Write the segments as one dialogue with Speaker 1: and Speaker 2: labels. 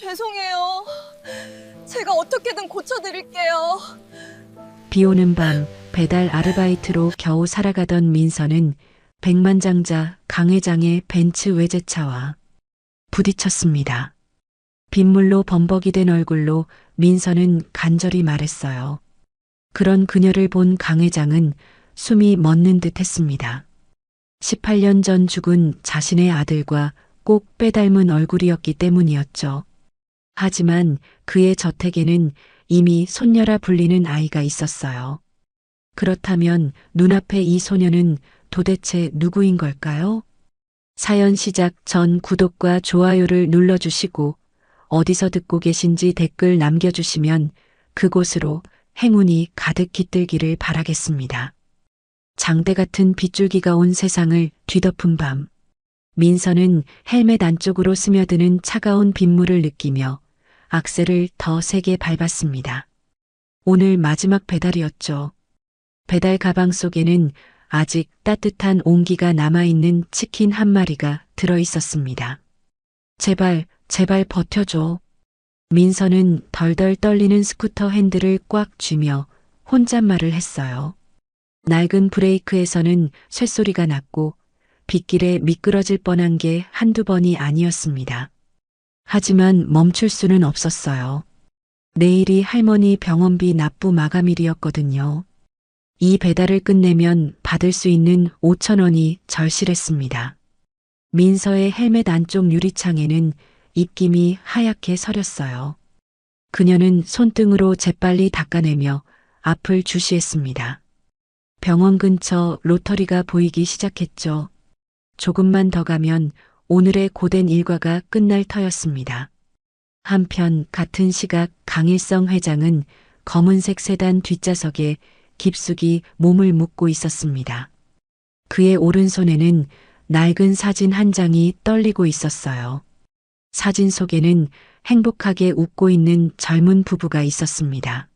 Speaker 1: 죄송해요. 제가 어떻게든 고쳐드릴게요.
Speaker 2: 비 오는 밤 배달 아르바이트로 겨우 살아가던 민서는 백만장자 강 회장의 벤츠 외제차와 부딪혔습니다. 빗물로 범벅이 된 얼굴로 민서는 간절히 말했어요. 그런 그녀를 본 강 회장은 숨이 멎는 듯 했습니다. 18년 전 죽은 자신의 아들과 꼭 빼닮은 얼굴이었기 때문이었죠. 하지만 그의 저택에는 이미 손녀라 불리는 아이가 있었어요. 그렇다면 눈앞의 이 소녀는 도대체 누구인 걸까요? 사연 시작 전 구독과 좋아요를 눌러주시고 어디서 듣고 계신지 댓글 남겨주시면 그곳으로 행운이 가득 깃들기를 바라겠습니다. 장대 같은 빗줄기가 온 세상을 뒤덮은 밤. 민서는 헬멧 안쪽으로 스며드는 차가운 빗물을 느끼며 악셀을 더 세게 밟았습니다. 오늘 마지막 배달이었죠. 배달 가방 속에는 아직 따뜻한 온기가 남아있는 치킨 한 마리가 들어있었습니다. 제발, 제발 버텨줘. 민서는 덜덜 떨리는 스쿠터 핸들을 꽉 쥐며 혼잣말을 했어요. 낡은 브레이크에서는 쇳소리가 났고 빗길에 미끄러질 뻔한 게 한두 번이 아니었습니다. 하지만 멈출 수는 없었어요. 내일이 할머니 병원비 납부 마감일이었거든요. 이 배달을 끝내면 받을 수 있는 5,000원이 절실했습니다. 민서의 헬멧 안쪽 유리창에는 입김이 하얗게 서렸어요. 그녀는 손등으로 재빨리 닦아내며 앞을 주시했습니다. 병원 근처 로터리가 보이기 시작했죠. 조금만 더 가면 오늘의 고된 일과가 끝날 터였습니다. 한편 같은 시각 강일성 회장은 검은색 세단 뒷좌석에 깊숙이 몸을 묻고 있었습니다. 그의 오른손에는 낡은 사진 한 장이 떨리고 있었어요. 사진 속에는 행복하게 웃고 있는 젊은 부부가 있었습니다.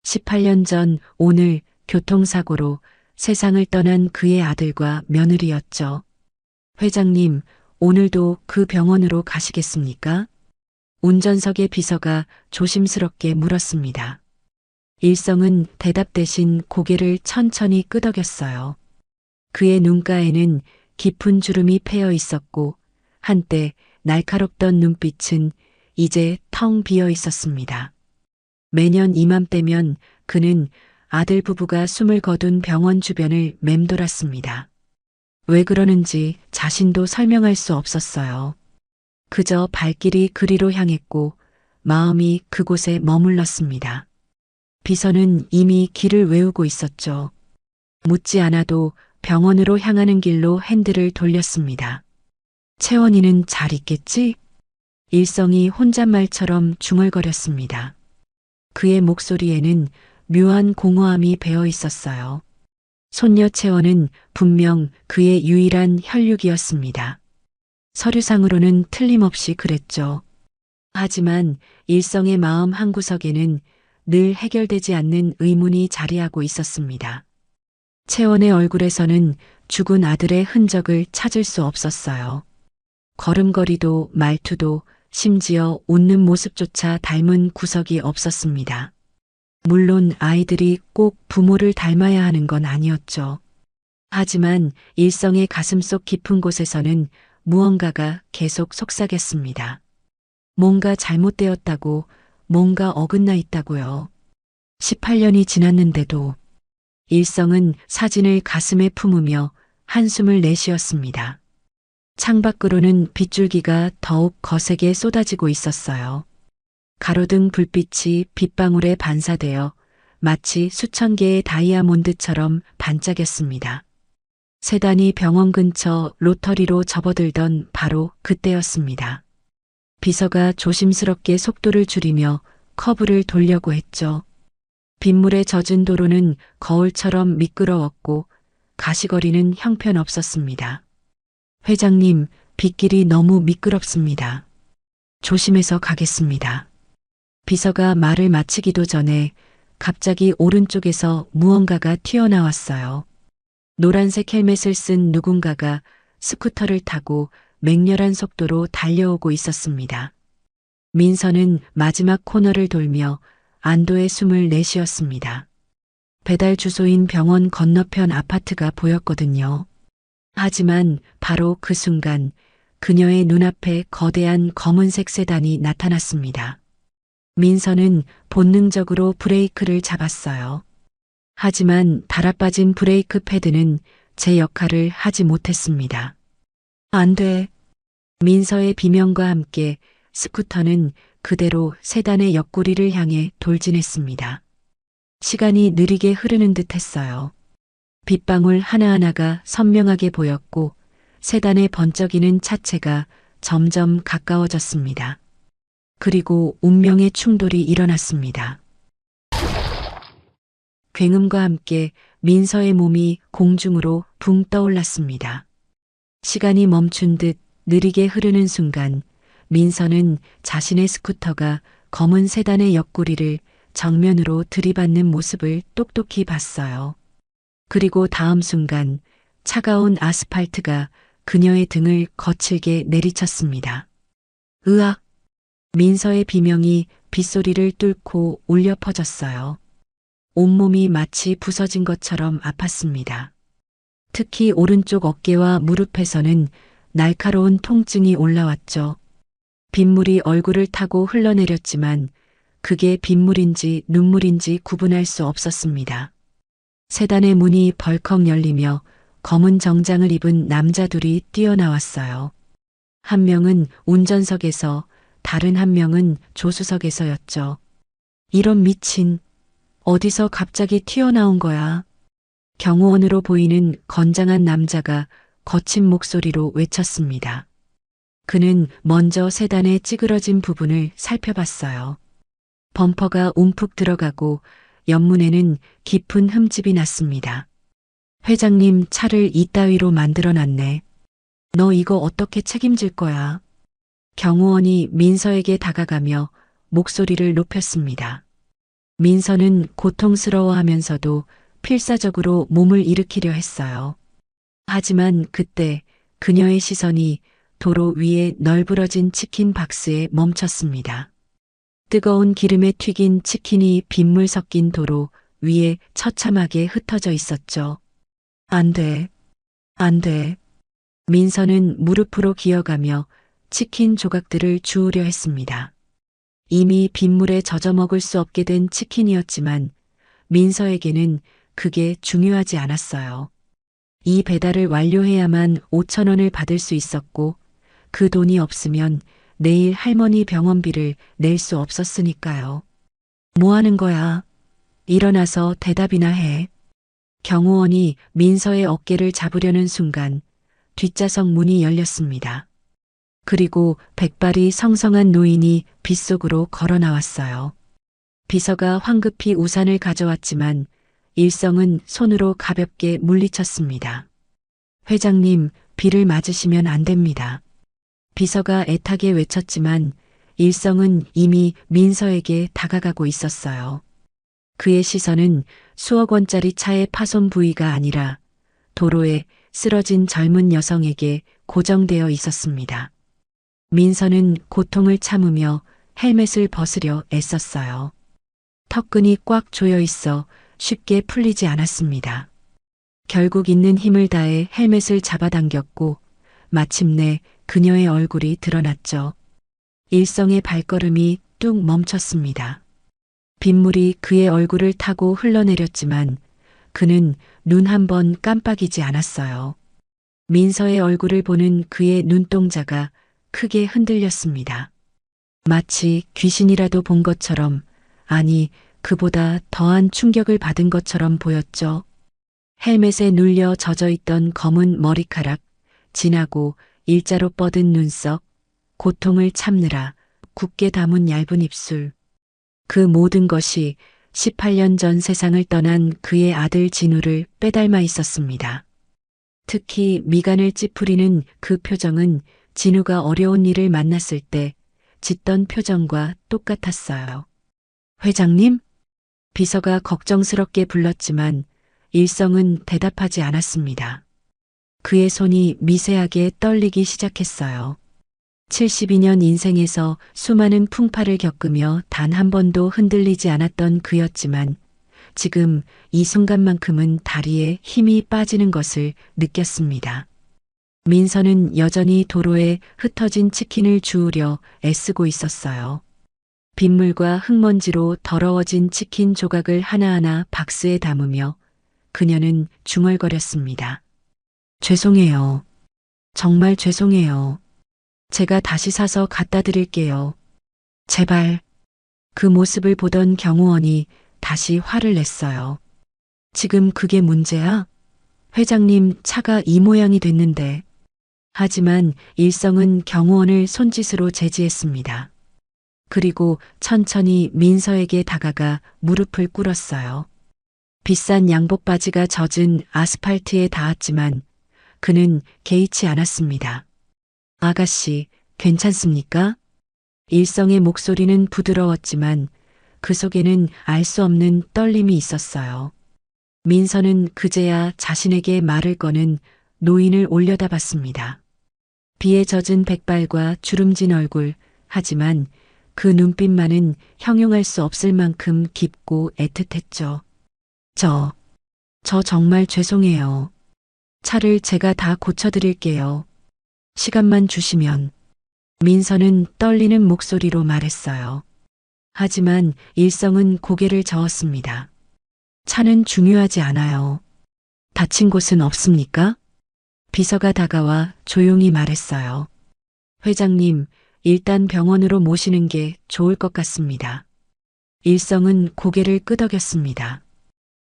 Speaker 2: 18년 전 오늘 교통사고로 세상을 떠난 그의 아들과 며느리였죠. 회장님, 오늘도 그 병원으로 가시겠습니까? 운전석의 비서가 조심스럽게 물었습니다. 일성은 대답 대신 고개를 천천히 끄덕였어요. 그의 눈가에는 깊은 주름이 패여 있었고 한때 날카롭던 눈빛은 이제 텅 비어 있었습니다. 매년 이맘때면 그는 아들 부부가 숨을 거둔 병원 주변을 맴돌았습니다. 왜 그러는지 자신도 설명할 수 없었어요. 그저 발길이 그리로 향했고 마음이 그곳에 머물렀습니다. 비서는 이미 길을 외우고 있었죠. 묻지 않아도 병원으로 향하는 길로 핸들을 돌렸습니다. 채원이는 잘 있겠지? 일성이 혼잣말처럼 중얼거렸습니다. 그의 목소리에는 묘한 공허함이 배어 있었어요. 손녀 채원은 분명 그의 유일한 혈육이었습니다. 서류상으로는 틀림없이 그랬죠. 하지만 일성의 마음 한구석에는 늘 해결되지 않는 의문이 자리하고 있었습니다. 채원의 얼굴에서는 죽은 아들의 흔적을 찾을 수 없었어요. 걸음걸이도 말투도 심지어 웃는 모습조차 닮은 구석이 없었습니다. 물론 아이들이 꼭 부모를 닮아야 하는 건 아니었죠. 하지만 일성의 가슴속 깊은 곳에서는 무언가가 계속 속삭였습니다. 뭔가 잘못되었다고, 뭔가 어긋나 있다고요. 18년이 지났는데도 일성은 사진을 가슴에 품으며 한숨을 내쉬었습니다. 창밖으로는 빗줄기가 더욱 거세게 쏟아지고 있었어요. 가로등 불빛이 빗방울에 반사되어 마치 수천 개의 다이아몬드처럼 반짝였습니다. 세단이 병원 근처 로터리로 접어들던 바로 그때였습니다. 비서가 조심스럽게 속도를 줄이며 커브를 돌려고 했죠. 빗물에 젖은 도로는 거울처럼 미끄러웠고 가시거리는 형편없었습니다. 회장님, 빗길이 너무 미끄럽습니다. 조심해서 가겠습니다. 비서가 말을 마치기도 전에 갑자기 오른쪽에서 무언가가 튀어나왔어요. 노란색 헬멧을 쓴 누군가가 스쿠터를 타고 맹렬한 속도로 달려오고 있었습니다. 민서는 마지막 코너를 돌며 안도의 숨을 내쉬었습니다. 배달 주소인 병원 건너편 아파트가 보였거든요. 하지만 바로 그 순간 그녀의 눈앞에 거대한 검은색 세단이 나타났습니다. 민서는 본능적으로 브레이크를 잡았어요. 하지만 달아빠진 브레이크 패드는 제 역할을 하지 못했습니다. 안 돼. 민서의 비명과 함께 스쿠터는 그대로 세단의 옆구리를 향해 돌진했습니다. 시간이 느리게 흐르는 듯 했어요. 빗방울 하나하나가 선명하게 보였고 세단의 번쩍이는 차체가 점점 가까워졌습니다. 그리고 운명의 충돌이 일어났습니다. 굉음과 함께 민서의 몸이 공중으로 붕 떠올랐습니다. 시간이 멈춘 듯 느리게 흐르는 순간 민서는 자신의 스쿠터가 검은 세단의 옆구리를 정면으로 들이받는 모습을 똑똑히 봤어요. 그리고 다음 순간 차가운 아스팔트가 그녀의 등을 거칠게 내리쳤습니다. 으악! 민서의 비명이 빗소리를 뚫고 울려 퍼졌어요. 온몸이 마치 부서진 것처럼 아팠습니다. 특히 오른쪽 어깨와 무릎에서는 날카로운 통증이 올라왔죠. 빗물이 얼굴을 타고 흘러내렸지만 그게 빗물인지 눈물인지 구분할 수 없었습니다. 세단의 문이 벌컥 열리며 검은 정장을 입은 남자 둘이 뛰어나왔어요. 한 명은 운전석에서 다른 한 명은 조수석에서였죠. 이런 미친, 어디서 갑자기 튀어나온 거야? 경호원으로 보이는 건장한 남자가 거친 목소리로 외쳤습니다. 그는 먼저 세단의 찌그러진 부분을 살펴봤어요. 범퍼가 움푹 들어가고 옆문에는 깊은 흠집이 났습니다. 회장님 차를 이따위로 만들어놨네. 너 이거 어떻게 책임질 거야? 경호원이 민서에게 다가가며 목소리를 높였습니다. 민서는 고통스러워하면서도 필사적으로 몸을 일으키려 했어요. 하지만 그때 그녀의 시선이 도로 위에 널브러진 치킨 박스에 멈췄습니다. 뜨거운 기름에 튀긴 치킨이 빗물 섞인 도로 위에 처참하게 흩어져 있었죠. 안 돼. 안 돼. 민서는 무릎으로 기어가며 치킨 조각들을 주우려 했습니다. 이미 빗물에 젖어 먹을 수 없게 된 치킨이었지만 민서에게는 그게 중요하지 않았어요. 이 배달을 완료해야만 5,000원을 받을 수 있었고 그 돈이 없으면 내일 할머니 병원비를 낼 수 없었으니까요. 뭐 하는 거야? 일어나서 대답이나 해. 경호원이 민서의 어깨를 잡으려는 순간 뒷좌석 문이 열렸습니다. 그리고 백발이 성성한 노인이 빗속으로 걸어 나왔어요. 비서가 황급히 우산을 가져왔지만 일성은 손으로 가볍게 물리쳤습니다. 회장님, 비를 맞으시면 안 됩니다. 비서가 애타게 외쳤지만 일성은 이미 민서에게 다가가고 있었어요. 그의 시선은 수억 원짜리 차의 파손 부위가 아니라 도로에 쓰러진 젊은 여성에게 고정되어 있었습니다. 민서는 고통을 참으며 헬멧을 벗으려 애썼어요. 턱끈이 꽉 조여 있어 쉽게 풀리지 않았습니다. 결국 있는 힘을 다해 헬멧을 잡아당겼고 마침내 그녀의 얼굴이 드러났죠. 일성의 발걸음이 뚝 멈췄습니다. 빗물이 그의 얼굴을 타고 흘러내렸지만 그는 눈 한 번 깜빡이지 않았어요. 민서의 얼굴을 보는 그의 눈동자가 크게 흔들렸습니다. 마치 귀신이라도 본 것처럼, 아니 그보다 더한 충격을 받은 것처럼 보였죠. 헬멧에 눌려 젖어있던 검은 머리카락, 진하고 일자로 뻗은 눈썹, 고통을 참느라 굳게 담은 얇은 입술. 그 모든 것이 18년 전 세상을 떠난 그의 아들 진우를 빼닮아 있었습니다. 특히 미간을 찌푸리는 그 표정은 진우가 어려운 일을 만났을 때 짓던 표정과 똑같았어요. 회장님? 비서가 걱정스럽게 불렀지만 일성은 대답하지 않았습니다. 그의 손이 미세하게 떨리기 시작했어요. 72년 인생에서 수많은 풍파를 겪으며 단 한 번도 흔들리지 않았던 그였지만 지금 이 순간만큼은 다리에 힘이 빠지는 것을 느꼈습니다. 민서는 여전히 도로에 흩어진 치킨을 주우려 애쓰고 있었어요. 빗물과 흙먼지로 더러워진 치킨 조각을 하나하나 박스에 담으며 그녀는 중얼거렸습니다. 죄송해요. 정말 죄송해요. 제가 다시 사서 갖다 드릴게요. 제발. 그 모습을 보던 경호원이 다시 화를 냈어요. 지금 그게 문제야? 회장님 차가 이 모양이 됐는데. 하지만 일성은 경호원을 손짓으로 제지했습니다. 그리고 천천히 민서에게 다가가 무릎을 꿇었어요. 비싼 양복 바지가 젖은 아스팔트에 닿았지만 그는 개의치 않았습니다. 아가씨, 괜찮습니까? 일성의 목소리는 부드러웠지만 그 속에는 알 수 없는 떨림이 있었어요. 민서는 그제야 자신에게 말을 거는 노인을 올려다봤습니다. 비에 젖은 백발과 주름진 얼굴, 하지만 그 눈빛만은 형용할 수 없을 만큼 깊고 애틋했죠. 저 정말 죄송해요. 차를 제가 다 고쳐드릴게요. 시간만 주시면. 민서는 떨리는 목소리로 말했어요. 하지만 일성은 고개를 저었습니다. 차는 중요하지 않아요. 다친 곳은 없습니까? 비서가 다가와 조용히 말했어요. 회장님, 일단 병원으로 모시는 게 좋을 것 같습니다. 일성은 고개를 끄덕였습니다.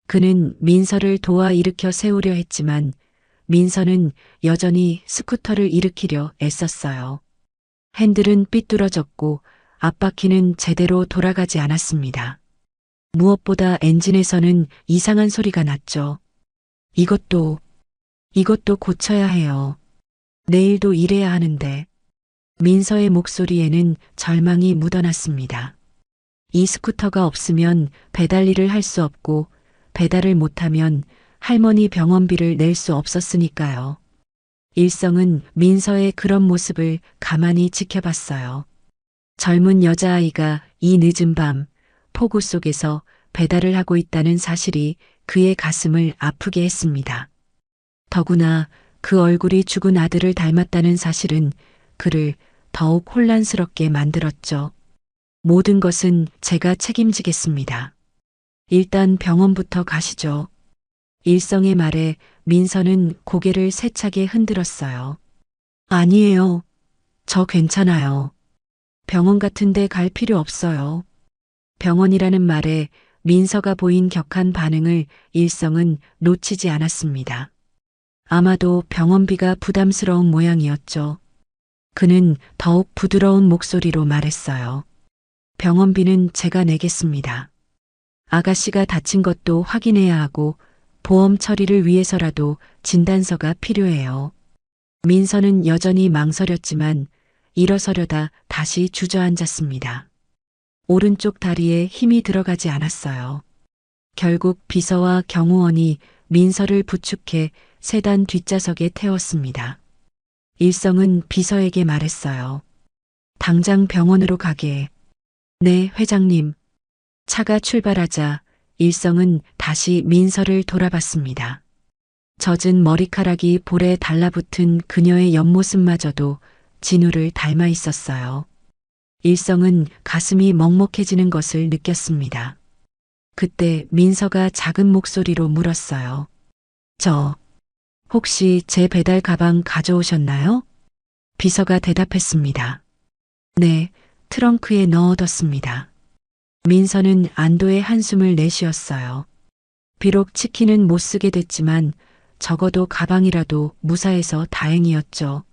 Speaker 2: 그는 민서를 도와 일으켜 세우려 했지만 민서는 여전히 스쿠터를 일으키려 애썼어요. 핸들은 삐뚤어졌고 앞바퀴는 제대로 돌아가지 않았습니다. 무엇보다 엔진에서는 이상한 소리가 났죠. 이것도 고쳐야 해요. 내일도 일해야 하는데. 민서의 목소리에는 절망이 묻어났습니다. 이 스쿠터가 없으면 배달 일을 할 수 없고 배달을 못하면 할머니 병원비를 낼 수 없었으니까요. 일성은 민서의 그런 모습을 가만히 지켜봤어요. 젊은 여자아이가 이 늦은 밤 폭우 속에서 배달을 하고 있다는 사실이 그의 가슴을 아프게 했습니다. 더구나 그 얼굴이 죽은 아들을 닮았다는 사실은 그를 더욱 혼란스럽게 만들었죠. 모든 것은 제가 책임지겠습니다. 일단 병원부터 가시죠. 일성의 말에 민서는 고개를 세차게 흔들었어요. 아니에요. 저 괜찮아요. 병원 같은 데 갈 필요 없어요. 병원이라는 말에 민서가 보인 격한 반응을 일성은 놓치지 않았습니다. 아마도 병원비가 부담스러운 모양이었죠. 그는 더욱 부드러운 목소리로 말했어요. 병원비는 제가 내겠습니다. 아가씨가 다친 것도 확인해야 하고 보험 처리를 위해서라도 진단서가 필요해요. 민서는 여전히 망설였지만 일어서려다 다시 주저앉았습니다. 오른쪽 다리에 힘이 들어가지 않았어요. 결국 비서와 경호원이 민서를 부축해 세단 뒷좌석에 태웠습니다. 일성은 비서에게 말했어요. 당장 병원으로 가게. 네, 회장님. 차가 출발하자 일성은 다시 민서를 돌아봤습니다. 젖은 머리카락이 볼에 달라붙은 그녀의 옆모습마저도 진우를 닮아 있었어요. 일성은 가슴이 먹먹해지는 것을 느꼈습니다. 그때 민서가 작은 목소리로 물었어요. 혹시 제 배달 가방 가져오셨나요? 비서가 대답했습니다. 네, 트렁크에 넣어뒀습니다. 민서는 안도의 한숨을 내쉬었어요. 비록 치킨은 못 쓰게 됐지만 적어도 가방이라도 무사해서 다행이었죠.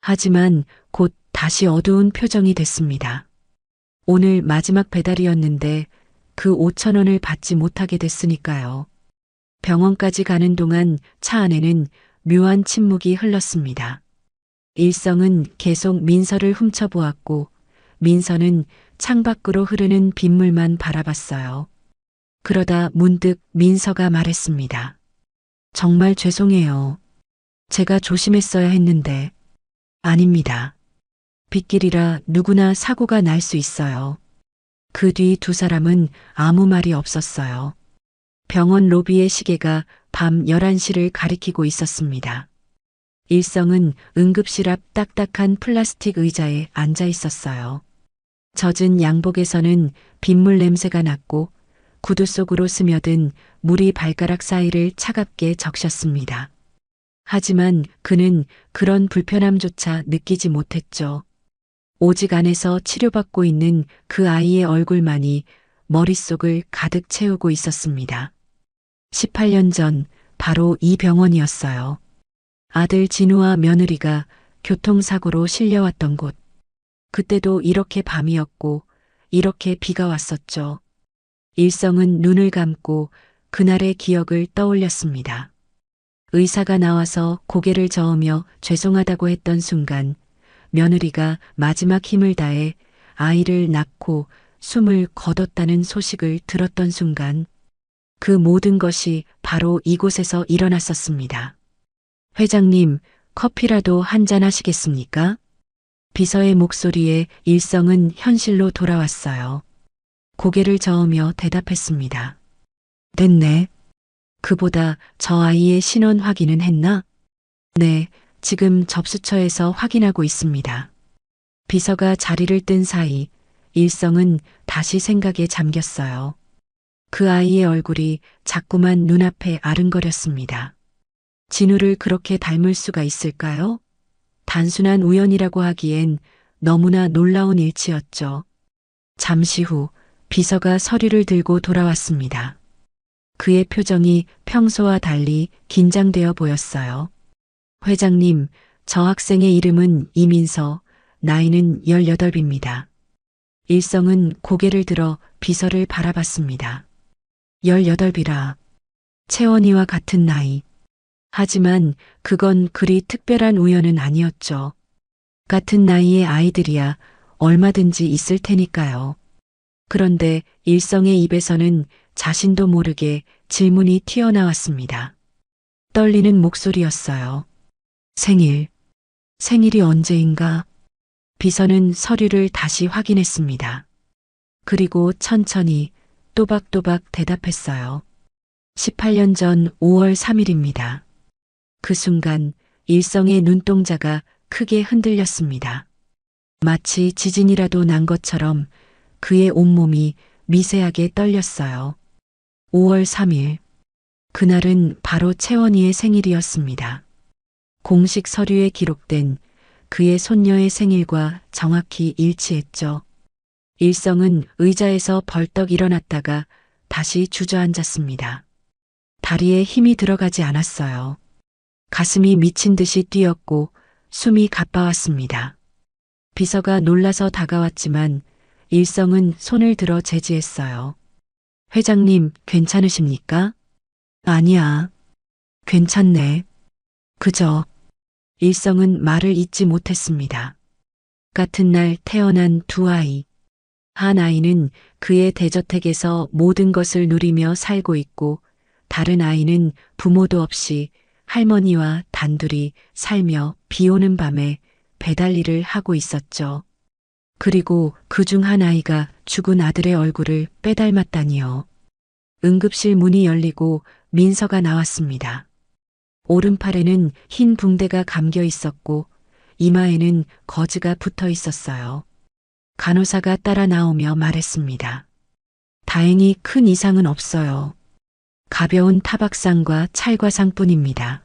Speaker 2: 하지만 곧 다시 어두운 표정이 됐습니다. 오늘 마지막 배달이었는데 그 5,000원을 받지 못하게 됐으니까요. 병원까지 가는 동안 차 안에는 묘한 침묵이 흘렀습니다. 일성은 계속 민서를 훔쳐보았고 민서는 창밖으로 흐르는 빗물만 바라봤어요. 그러다 문득 민서가 말했습니다. 정말 죄송해요. 제가 조심했어야 했는데. 아닙니다. 빗길이라 누구나 사고가 날 수 있어요. 그 뒤 두 사람은 아무 말이 없었어요. 병원 로비의 시계가 밤 11시를 가리키고 있었습니다. 일성은 응급실 앞 딱딱한 플라스틱 의자에 앉아 있었어요. 젖은 양복에서는 빗물 냄새가 났고 구두 속으로 스며든 물이 발가락 사이를 차갑게 적셨습니다. 하지만 그는 그런 불편함조차 느끼지 못했죠. 오직 안에서 치료받고 있는 그 아이의 얼굴만이 머릿속을 가득 채우고 있었습니다. 18년 전 바로 이 병원이었어요. 아들 진우와 며느리가 교통사고로 실려왔던 곳. 그때도 이렇게 밤이었고 이렇게 비가 왔었죠. 일성은 눈을 감고 그날의 기억을 떠올렸습니다. 의사가 나와서 고개를 저으며 죄송하다고 했던 순간 며느리가 마지막 힘을 다해 아이를 낳고 숨을 거뒀다는 소식을 들었던 순간 그 모든 것이 바로 이곳에서 일어났었습니다. 회장님, 커피라도 한잔 하시겠습니까? 비서의 목소리에 일성은 현실로 돌아왔어요. 고개를 저으며 대답했습니다. 됐네. 그보다 저 아이의 신원 확인은 했나? 네, 지금 접수처에서 확인하고 있습니다. 비서가 자리를 뜬 사이 일성은 다시 생각에 잠겼어요. 그 아이의 얼굴이 자꾸만 눈앞에 아른거렸습니다. 진우를 그렇게 닮을 수가 있을까요? 단순한 우연이라고 하기엔 너무나 놀라운 일치였죠. 잠시 후 비서가 서류를 들고 돌아왔습니다. 그의 표정이 평소와 달리 긴장되어 보였어요. 회장님, 저 학생의 이름은 이민서, 나이는 18입니다. 일성은 고개를 들어 비서를 바라봤습니다. 18이라. 채원이와 같은 나이. 하지만 그건 그리 특별한 우연은 아니었죠. 같은 나이의 아이들이야 얼마든지 있을 테니까요. 그런데 일성의 입에서는 자신도 모르게 질문이 튀어나왔습니다. 떨리는 목소리였어요. 생일이 언제인가? 비서는 서류를 다시 확인했습니다. 그리고 천천히 또박또박 대답했어요. 18년 전 5월 3일입니다. 그 순간 일성의 눈동자가 크게 흔들렸습니다. 마치 지진이라도 난 것처럼 그의 온몸이 미세하게 떨렸어요. 5월 3일. 그날은 바로 채원이의 생일이었습니다. 공식 서류에 기록된 그의 손녀의 생일과 정확히 일치했죠. 일성은 의자에서 벌떡 일어났다가 다시 주저앉았습니다. 다리에 힘이 들어가지 않았어요. 가슴이 미친 듯이 뛰었고 숨이 가빠왔습니다. 비서가 놀라서 다가왔지만 일성은 손을 들어 제지했어요. 회장님, 괜찮으십니까? 아니야. 괜찮네. 그저. 일성은 말을 잇지 못했습니다. 같은 날 태어난 두 아이. 한 아이는 그의 대저택에서 모든 것을 누리며 살고 있고 다른 아이는 부모도 없이 할머니와 단둘이 살며 비 오는 밤에 배달 일을 하고 있었죠. 그리고 그중 한 아이가 죽은 아들의 얼굴을 빼닮았다니요. 응급실 문이 열리고 민서가 나왔습니다. 오른팔에는 흰 붕대가 감겨 있었고 이마에는 거즈가 붙어 있었어요. 간호사가 따라 나오며 말했습니다. 다행히 큰 이상은 없어요. 가벼운 타박상과 찰과상뿐입니다.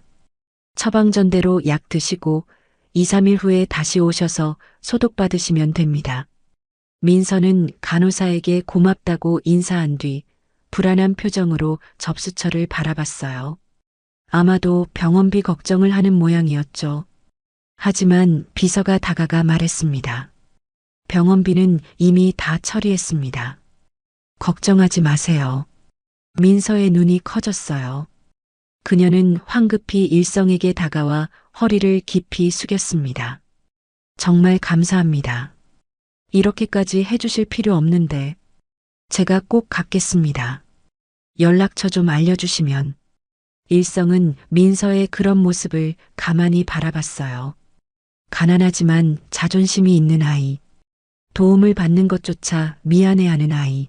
Speaker 2: 처방전대로 약 드시고 2, 3일 후에 다시 오셔서 소독받으시면 됩니다. 민서는 간호사에게 고맙다고 인사한 뒤 불안한 표정으로 접수처를 바라봤어요. 아마도 병원비 걱정을 하는 모양이었죠. 하지만 비서가 다가가 말했습니다. 병원비는 이미 다 처리했습니다. 걱정하지 마세요. 민서의 눈이 커졌어요. 그녀는 황급히 일성에게 다가와 허리를 깊이 숙였습니다. 정말 감사합니다. 이렇게까지 해주실 필요 없는데 제가 꼭 갚겠습니다. 연락처 좀 알려주시면. 일성은 민서의 그런 모습을 가만히 바라봤어요. 가난하지만 자존심이 있는 아이. 도움을 받는 것조차 미안해하는 아이.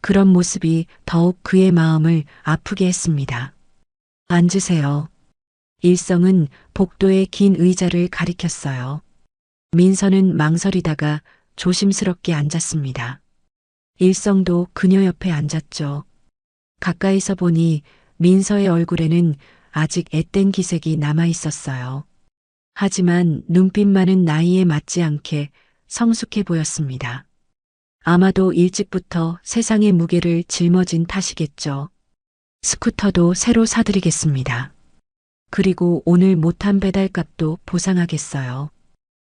Speaker 2: 그런 모습이 더욱 그의 마음을 아프게 했습니다. 앉으세요. 일성은 복도의 긴 의자를 가리켰어요. 민서는 망설이다가 조심스럽게 앉았습니다. 일성도 그녀 옆에 앉았죠. 가까이서 보니 민서의 얼굴에는 아직 앳된 기색이 남아 있었어요. 하지만 눈빛만은 나이에 맞지 않게 성숙해 보였습니다. 아마도 일찍부터 세상의 무게를 짊어진 탓이겠죠. 스쿠터도 새로 사드리겠습니다. 그리고 오늘 못한 배달값도 보상하겠어요.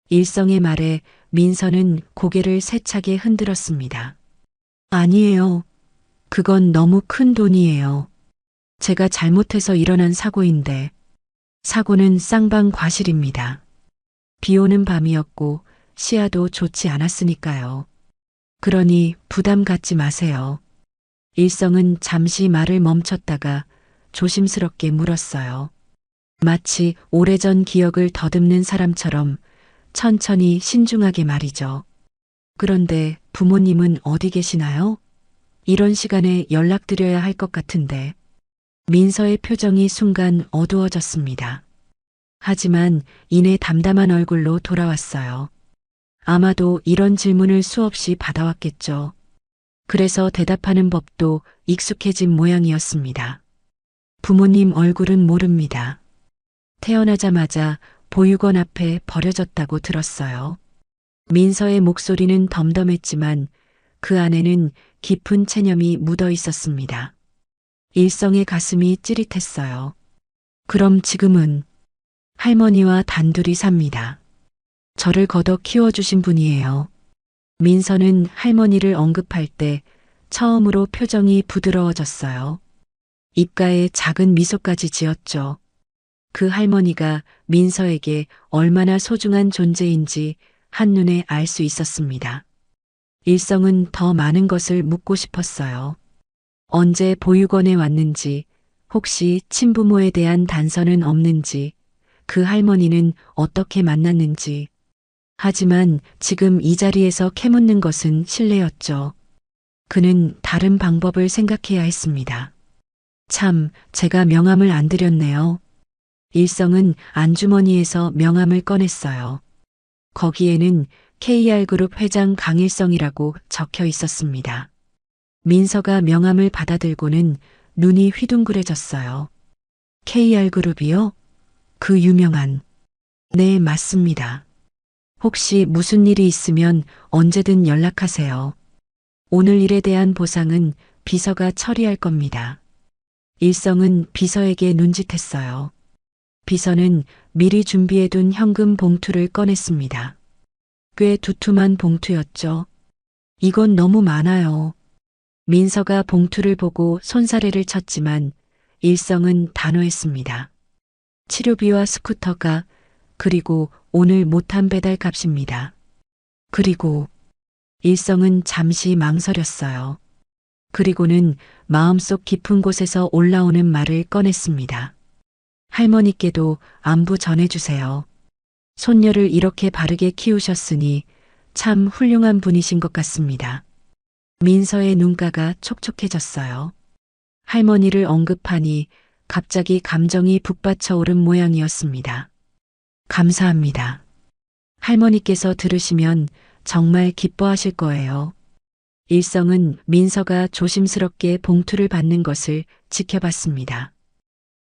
Speaker 2: 일성의 말에 민서는 고개를 세차게 흔들었습니다. 아니에요. 그건 너무 큰 돈이에요. 제가 잘못해서 일어난 사고인데, 사고는 쌍방과실입니다. 비 오는 밤이었고 시야도 좋지 않았으니까요. 그러니 부담 갖지 마세요. 일성은 잠시 말을 멈췄다가 조심스럽게 물었어요. 마치 오래전 기억을 더듬는 사람처럼 천천히 신중하게 말이죠. 그런데 부모님은 어디 계시나요? 이런 시간에 연락드려야 할 것 같은데. 민서의 표정이 순간 어두워졌습니다. 하지만 이내 담담한 얼굴로 돌아왔어요. 아마도 이런 질문을 수없이 받아왔겠죠. 그래서 대답하는 법도 익숙해진 모양이었습니다. 부모님 얼굴은 모릅니다. 태어나자마자 보육원 앞에 버려졌다고 들었어요. 민서의 목소리는 덤덤했지만 그 안에는 깊은 체념이 묻어 있었습니다. 일성의 가슴이 찌릿했어요. 그럼 지금은 할머니와 단둘이 삽니다. 저를 걷어 키워주신 분이에요. 민서는 할머니를 언급할 때 처음으로 표정이 부드러워졌어요. 입가에 작은 미소까지 지었죠. 그 할머니가 민서에게 얼마나 소중한 존재인지 한눈에 알 수 있었습니다. 일성은 더 많은 것을 묻고 싶었어요. 언제 보육원에 왔는지, 혹시 친부모에 대한 단서는 없는지, 그 할머니는 어떻게 만났는지. 하지만 지금 이 자리에서 캐묻는 것은 실례였죠. 그는 다른 방법을 생각해야 했습니다. 참, 제가 명함을 안 드렸네요. 일성은 안주머니에서 명함을 꺼냈어요. 거기에는 KR그룹 회장 강일성이라고 적혀 있었습니다. 민서가 명함을 받아들고는 눈이 휘둥그레졌어요. KR그룹이요? 그 유명한. 네, 맞습니다. 혹시 무슨 일이 있으면 언제든 연락하세요. 오늘 일에 대한 보상은 비서가 처리할 겁니다. 일성은 비서에게 눈짓했어요. 비서는 미리 준비해둔 현금 봉투를 꺼냈습니다. 꽤 두툼한 봉투였죠. 이건 너무 많아요. 민서가 봉투를 보고 손사래를 쳤지만 일성은 단호했습니다. 치료비와 스쿠터가, 그리고 오늘 못한 배달값입니다. 그리고 일성은 잠시 망설였어요. 그리고는 마음속 깊은 곳에서 올라오는 말을 꺼냈습니다. 할머니께도 안부 전해주세요. 손녀를 이렇게 바르게 키우셨으니 참 훌륭한 분이신 것 같습니다. 민서의 눈가가 촉촉해졌어요. 할머니를 언급하니 갑자기 감정이 북받쳐 오른 모양이었습니다. 감사합니다. 할머니께서 들으시면 정말 기뻐하실 거예요. 일성은 민서가 조심스럽게 봉투를 받는 것을 지켜봤습니다.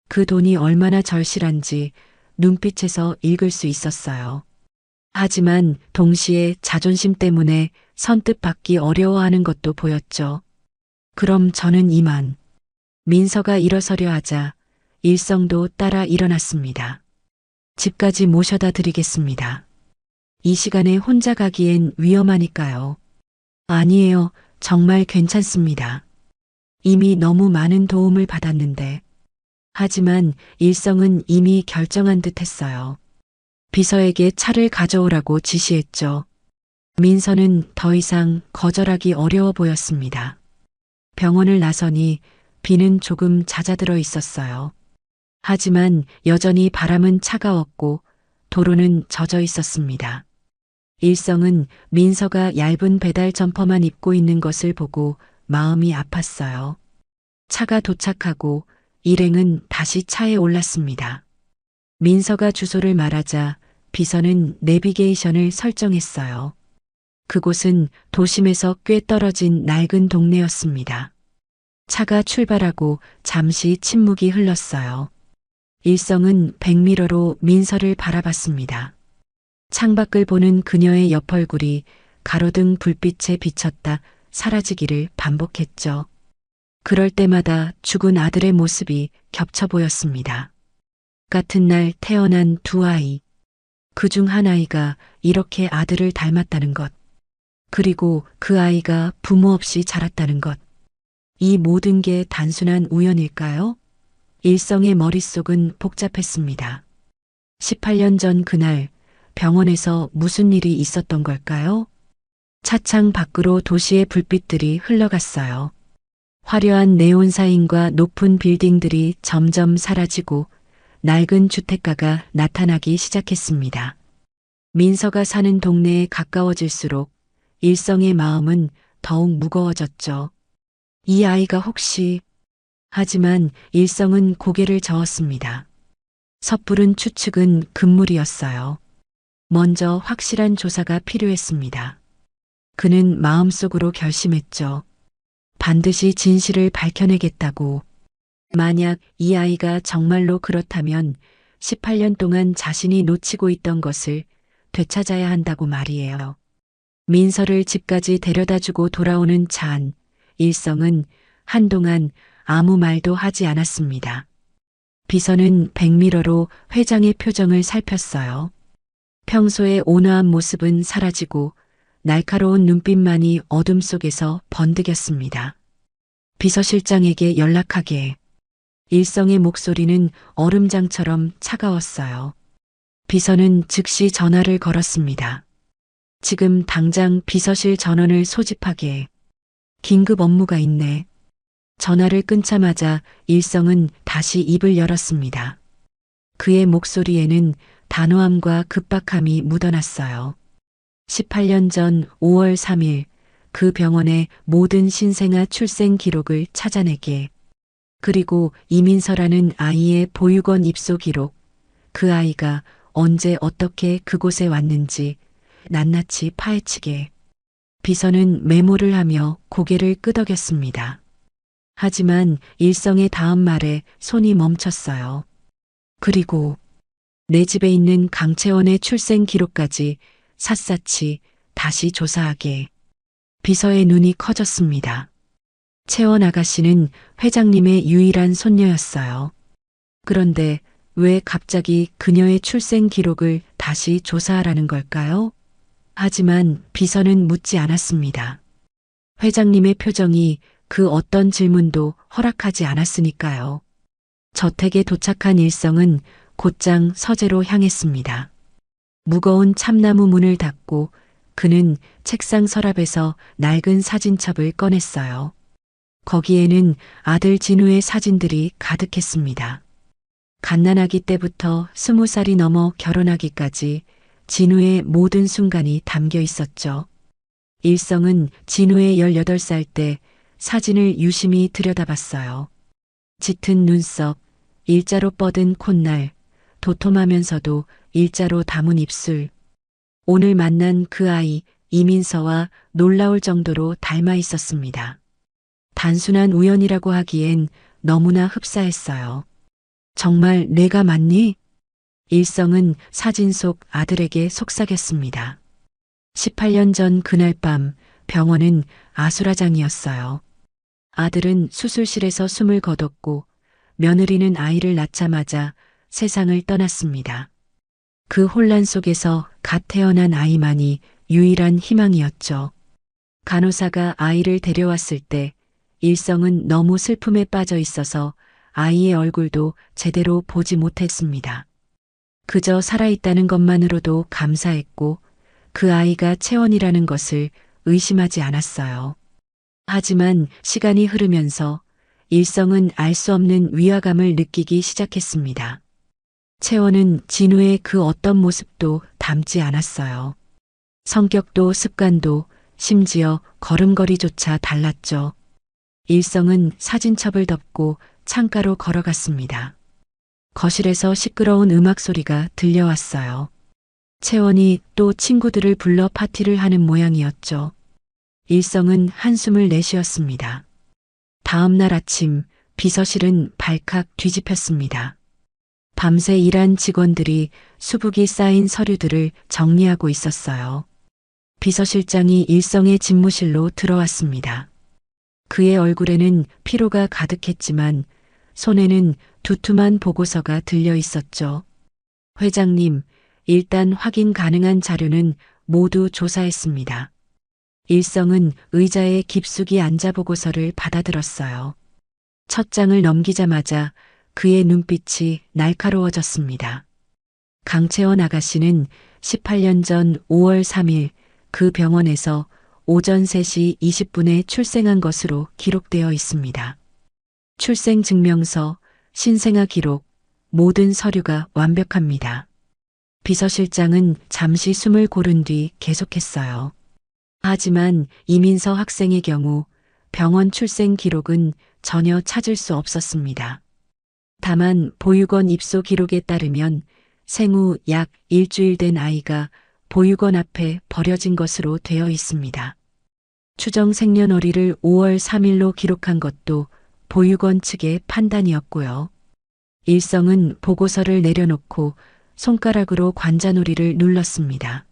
Speaker 2: 그 돈이 얼마나 절실한지 눈빛에서 읽을 수 있었어요. 하지만 동시에 자존심 때문에 선뜻 받기 어려워하는 것도 보였죠. 그럼 저는 이만. 민서가 일어서려 하자 일성도 따라 일어났습니다. 집까지 모셔다 드리겠습니다. 이 시간에 혼자 가기엔 위험하니까요. 아니에요. 정말 괜찮습니다. 이미 너무 많은 도움을 받았는데. 하지만 일성은 이미 결정한 듯 했어요. 비서에게 차를 가져오라고 지시했죠. 민서는 더 이상 거절하기 어려워 보였습니다. 병원을 나서니 비는 조금 잦아들어 있었어요. 하지만 여전히 바람은 차가웠고 도로는 젖어 있었습니다. 일성은 민서가 얇은 배달 점퍼만 입고 있는 것을 보고 마음이 아팠어요. 차가 도착하고 일행은 다시 차에 올랐습니다. 민서가 주소를 말하자 비서는 내비게이션을 설정했어요. 그곳은 도심에서 꽤 떨어진 낡은 동네였습니다. 차가 출발하고 잠시 침묵이 흘렀어요. 일성은 백미러로 민서를 바라봤습니다. 창밖을 보는 그녀의 옆얼굴이 가로등 불빛에 비쳤다 사라지기를 반복했죠. 그럴 때마다 죽은 아들의 모습이 겹쳐 보였습니다. 같은 날 태어난 두 아이. 그중 한 아이가 이렇게 아들을 닮았다는 것. 그리고 그 아이가 부모 없이 자랐다는 것. 이 모든 게 단순한 우연일까요? 일성의 머릿속은 복잡했습니다. 18년 전 그날 병원에서 무슨 일이 있었던 걸까요? 차창 밖으로 도시의 불빛들이 흘러갔어요. 화려한 네온 사인과 높은 빌딩들이 점점 사라지고 낡은 주택가가 나타나기 시작했습니다. 민서가 사는 동네에 가까워질수록 일성의 마음은 더욱 무거워졌죠. 이 아이가 혹시... 하지만 일성은 고개를 저었습니다. 섣부른 추측은 금물이었어요. 먼저 확실한 조사가 필요했습니다. 그는 마음속으로 결심했죠. 반드시 진실을 밝혀내겠다고. 만약 이 아이가 정말로 그렇다면 18년 동안 자신이 놓치고 있던 것을 되찾아야 한다고 말이에요. 민서를 집까지 데려다주고 돌아오는 차 안, 일성은 한동안 아무 말도 하지 않았습니다. 비서는 백미러로 회장의 표정을 살폈어요. 평소의 온화한 모습은 사라지고 날카로운 눈빛만이 어둠 속에서 번득였습니다. 비서실장에게 연락하게. 일성의 목소리는 얼음장처럼 차가웠어요. 비서는 즉시 전화를 걸었습니다. 지금 당장 비서실 전원을 소집하게. 긴급 업무가 있네. 전화를 끊자마자 일성은 다시 입을 열었습니다. 그의 목소리에는 단호함과 급박함이 묻어났어요. 18년 전 5월 3일 그 병원의 모든 신생아 출생 기록을 찾아내게. 그리고 이민서라는 아이의 보육원 입소 기록. 그 아이가 언제 어떻게 그곳에 왔는지 낱낱이 파헤치게. 비서는 메모를 하며 고개를 끄덕였습니다. 하지만 일성의 다음 말에 손이 멈췄어요. 그리고 내 집에 있는 강채원의 출생 기록까지 샅샅이 다시 조사하게. 비서의 눈이 커졌습니다. 채원 아가씨는 회장님의 유일한 손녀였어요. 그런데 왜 갑자기 그녀의 출생 기록을 다시 조사하라는 걸까요? 하지만 비서는 묻지 않았습니다. 회장님의 표정이 그 어떤 질문도 허락하지 않았으니까요. 저택에 도착한 일성은 곧장 서재로 향했습니다. 무거운 참나무 문을 닫고 그는 책상 서랍에서 낡은 사진첩을 꺼냈어요. 거기에는 아들 진우의 사진들이 가득했습니다. 갓난아기 때부터 20살이 넘어 결혼하기까지 진우의 모든 순간이 담겨 있었죠. 일성은 진우의 18살 때 사진을 유심히 들여다봤어요. 짙은 눈썹, 일자로 뻗은 콧날, 도톰하면서도 일자로 담은 입술. 오늘 만난 그 아이 이민서와 놀라울 정도로 닮아 있었습니다. 단순한 우연이라고 하기엔 너무나 흡사했어요. 정말 내가 맞니? 일성은 사진 속 아들에게 속삭였습니다. 18년 전 그날 밤 병원은 아수라장이었어요. 아들은 수술실에서 숨을 거뒀고 며느리는 아이를 낳자마자 세상을 떠났습니다. 그 혼란 속에서 갓 태어난 아이만이 유일한 희망이었죠. 간호사가 아이를 데려왔을 때 일성은 너무 슬픔에 빠져 있어서 아이의 얼굴도 제대로 보지 못했습니다. 그저 살아있다는 것만으로도 감사했고 그 아이가 채원이라는 것을 의심하지 않았어요. 하지만 시간이 흐르면서 일성은 알 수 없는 위화감을 느끼기 시작했습니다. 채원은 진우의 그 어떤 모습도 닮지 않았어요. 성격도 습관도 심지어 걸음걸이조차 달랐죠. 일성은 사진첩을 덮고 창가로 걸어갔습니다. 거실에서 시끄러운 음악 소리가 들려왔어요. 채원이 또 친구들을 불러 파티를 하는 모양이었죠. 일성은 한숨을 내쉬었습니다. 다음 날 아침 비서실은 발칵 뒤집혔습니다. 밤새 일한 직원들이 수북이 쌓인 서류들을 정리하고 있었어요. 비서실장이 일성의 집무실로 들어왔습니다. 그의 얼굴에는 피로가 가득했지만 손에는 두툼한 보고서가 들려 있었죠. 회장님, 일단 확인 가능한 자료는 모두 조사했습니다. 일성은 의자에 깊숙이 앉아 보고서를 받아들었어요. 첫 장을 넘기자마자 그의 눈빛이 날카로워졌습니다. 강채원 아가씨는 18년 전 5월 3일 그 병원에서 오전 3시 20분에 출생한 것으로 기록되어 있습니다. 출생 증명서, 신생아 기록, 모든 서류가 완벽합니다. 비서실장은 잠시 숨을 고른 뒤 계속했어요. 하지만 이민서 학생의 경우 병원 출생 기록은 전혀 찾을 수 없었습니다. 다만 보육원 입소 기록에 따르면 생후 약 일주일 된 아이가 보육원 앞에 버려진 것으로 되어 있습니다. 추정 생년월일을 5월 3일로 기록한 것도 보육원 측의 판단이었고요. 일성은 보고서를 내려놓고 손가락으로 관자놀이를 눌렀습니다.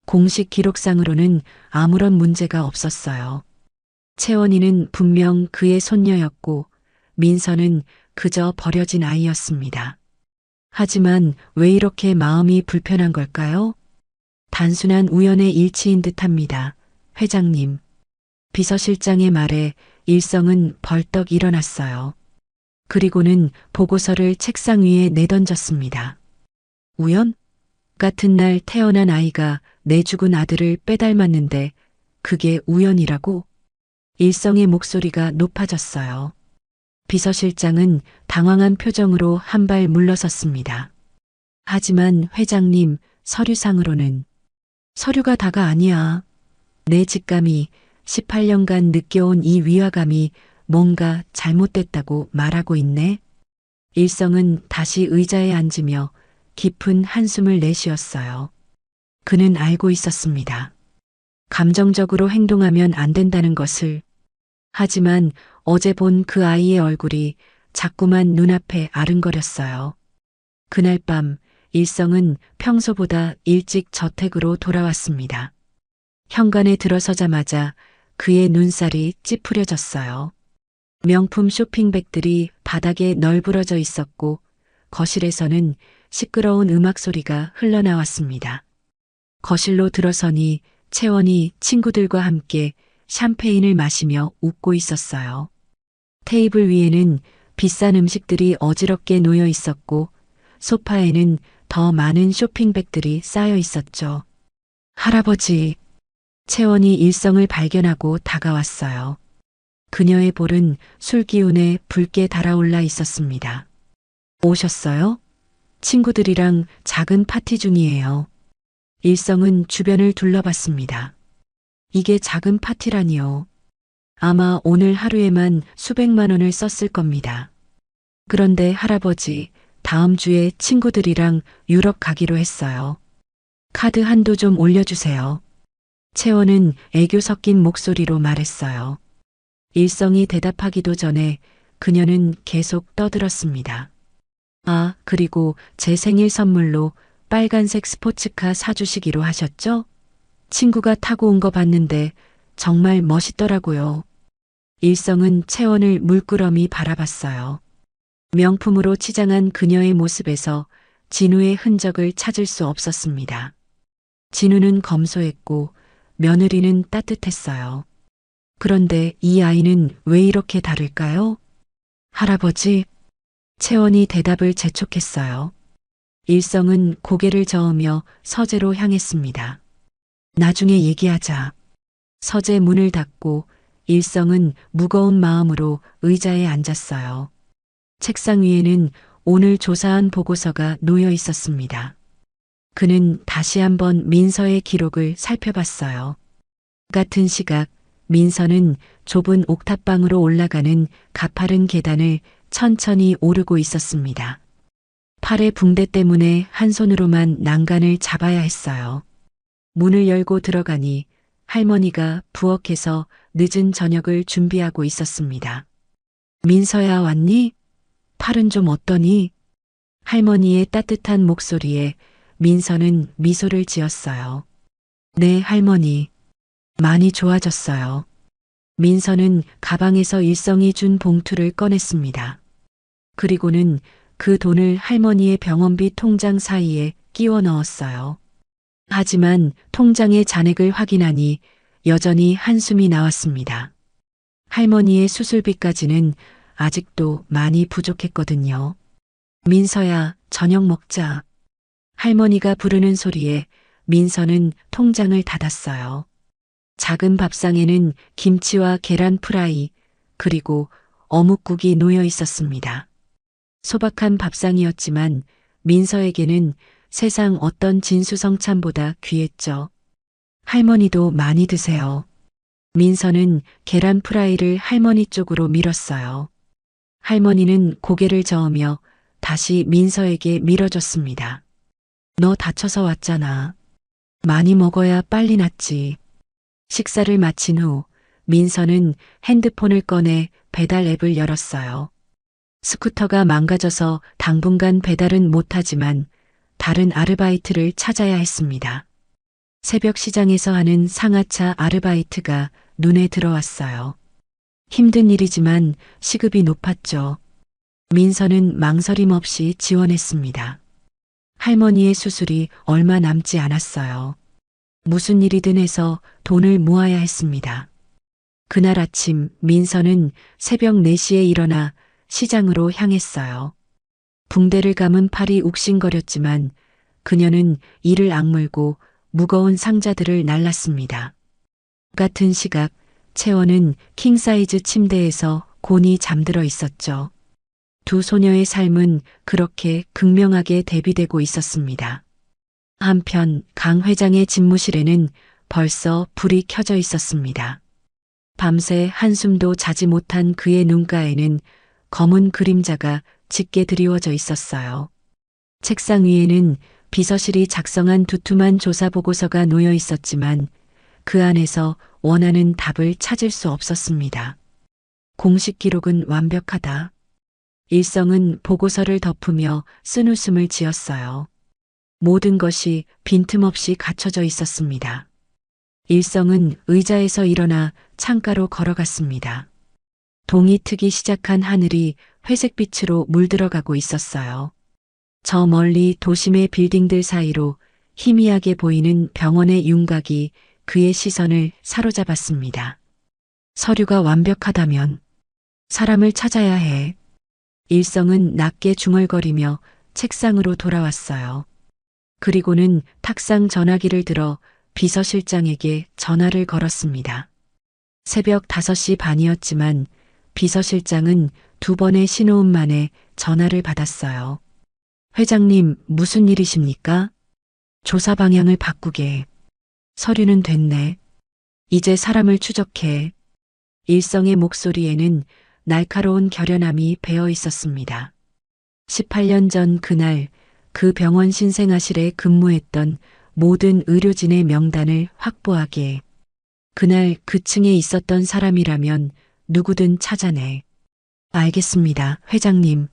Speaker 2: 공식 기록상으로는 아무런 문제가 없었어요. 채원이는 분명 그의 손녀였고 민서는 그저 버려진 아이였습니다. 하지만 왜 이렇게 마음이 불편한 걸까요? 단순한 우연의 일치인 듯합니다. 회장님. 비서실장의 말에 일성은 벌떡 일어났어요. 그리고는 보고서를 책상 위에 내던졌습니다. 우연? 같은 날 태어난 아이가 내 죽은 아들을 빼닮았는데 그게 우연이라고? 일성의 목소리가 높아졌어요. 비서실장은 당황한 표정으로 한 발 물러섰습니다. 하지만 회장님, 서류상으로는 서류가 다가 아니야. 내 직감이 18년간 느껴온 이 위화감이 뭔가 잘못됐다고 말하고 있네. 일성은 다시 의자에 앉으며 깊은 한숨을 내쉬었어요. 그는 알고 있었습니다. 감정적으로 행동하면 안 된다는 것을. 하지만 어제 본 그 아이의 얼굴이 자꾸만 눈앞에 아른거렸어요. 그날 밤 일성은 평소보다 일찍 저택으로 돌아왔습니다. 현관에 들어서자마자 그의 눈살이 찌푸려졌어요. 명품 쇼핑백들이 바닥에 널브러져 있었고 거실에서는 시끄러운 음악 소리가 흘러나왔습니다. 거실로 들어서니 채원이 친구들과 함께 샴페인을 마시며 웃고 있었어요. 테이블 위에는 비싼 음식들이 어지럽게 놓여 있었고 소파에는 더 많은 쇼핑백들이 쌓여 있었죠. 할아버지. 채원이 일성을 발견하고 다가왔어요. 그녀의 볼은 술 기운에 붉게 달아올라 있었습니다. 오셨어요? 친구들이랑 작은 파티 중이에요. 일성은 주변을 둘러봤습니다. 이게 작은 파티라니요. 아마 오늘 하루에만 수백만 원을 썼을 겁니다. 그런데 할아버지, 다음 주에 친구들이랑 유럽 가기로 했어요. 카드 한도 좀 올려주세요. 채원은 애교 섞인 목소리로 말했어요. 일성이 대답하기도 전에 그녀는 계속 떠들었습니다. 아, 그리고 제 생일 선물로 빨간색 스포츠카 사주시기로 하셨죠? 친구가 타고 온 거 봤는데 정말 멋있더라고요. 일성은 채원을 물끄러미 바라봤어요. 명품으로 치장한 그녀의 모습에서 진우의 흔적을 찾을 수 없었습니다. 진우는 검소했고 며느리는 따뜻했어요. 그런데 이 아이는 왜 이렇게 다를까요? 할아버지. 채원이 대답을 재촉했어요. 일성은 고개를 저으며 서재로 향했습니다. 나중에 얘기하자. 서재 문을 닫고 일성은 무거운 마음으로 의자에 앉았어요. 책상 위에는 오늘 조사한 보고서가 놓여 있었습니다. 그는 다시 한번 민서의 기록을 살펴봤어요. 같은 시각 민서는 좁은 옥탑방으로 올라가는 가파른 계단을 천천히 오르고 있었습니다. 팔의 붕대 때문에 한 손으로만 난간을 잡아야 했어요. 문을 열고 들어가니 할머니가 부엌에서 늦은 저녁을 준비하고 있었습니다. 민서야, 왔니? 팔은 좀 어떠니? 할머니의 따뜻한 목소리에 민서는 미소를 지었어요. 네, 할머니. 많이 좋아졌어요. 민서는 가방에서 일성이 준 봉투를 꺼냈습니다. 그리고는 그 돈을 할머니의 병원비 통장 사이에 끼워 넣었어요. 하지만 통장의 잔액을 확인하니 여전히 한숨이 나왔습니다. 할머니의 수술비까지는 아직도 많이 부족했거든요. 민서야, 저녁 먹자. 할머니가 부르는 소리에 민서는 통장을 닫았어요. 작은 밥상에는 김치와 계란 프라이, 그리고 어묵국이 놓여 있었습니다. 소박한 밥상이었지만 민서에게는 세상 어떤 진수성찬보다 귀했죠. 할머니도 많이 드세요. 민서는 계란 프라이를 할머니 쪽으로 밀었어요. 할머니는 고개를 저으며 다시 민서에게 밀어줬습니다. 너 다쳐서 왔잖아. 많이 먹어야 빨리 낫지. 식사를 마친 후 민서는 핸드폰을 꺼내 배달 앱을 열었어요. 스쿠터가 망가져서 당분간 배달은 못하지만 다른 아르바이트를 찾아야 했습니다. 새벽 시장에서 하는 상하차 아르바이트가 눈에 들어왔어요. 힘든 일이지만 시급이 높았죠. 민서는 망설임 없이 지원했습니다. 할머니의 수술이 얼마 남지 않았어요. 무슨 일이든 해서 돈을 모아야 했습니다. 그날 아침 민서는 새벽 4시에 일어나 시장으로 향했어요. 붕대를 감은 팔이 욱신거렸지만 그녀는 이를 악물고 무거운 상자들을 날랐습니다. 같은 시각 채원은 킹사이즈 침대에서 곤히 잠들어 있었죠. 두 소녀의 삶은 그렇게 극명하게 대비되고 있었습니다. 한편 강 회장의 집무실에는 벌써 불이 켜져 있었습니다. 밤새 한숨도 자지 못한 그의 눈가에는 검은 그림자가 짙게 드리워져 있었어요. 책상 위에는 비서실이 작성한 두툼한 조사 보고서가 놓여 있었지만 그 안에서 원하는 답을 찾을 수 없었습니다. 공식 기록은 완벽하다. 일성은 보고서를 덮으며 쓴웃음을 지었어요. 모든 것이 빈틈없이 갖춰져 있었습니다. 일성은 의자에서 일어나 창가로 걸어갔습니다. 동이 트기 시작한 하늘이 회색빛으로 물들어가고 있었어요. 저 멀리 도심의 빌딩들 사이로 희미하게 보이는 병원의 윤곽이 그의 시선을 사로잡았습니다. 서류가 완벽하다면 사람을 찾아야 해. 일성은 낮게 중얼거리며 책상으로 돌아왔어요. 그리고는 탁상 전화기를 들어 비서실장에게 전화를 걸었습니다. 새벽 5시 반이었지만 비서실장은 2번의 신호음 만에 전화를 받았어요. 회장님, 무슨 일이십니까? 조사 방향을 바꾸게. 서류는 됐네. 이제 사람을 추적해. 일성의 목소리에는 날카로운 결연함이 배어 있었습니다. 18년 전 그날 그 병원 신생아실에 근무했던 모든 의료진의 명단을 확보하게. 그날 그 층에 있었던 사람이라면 누구든 찾아내. 알겠습니다, 회장님.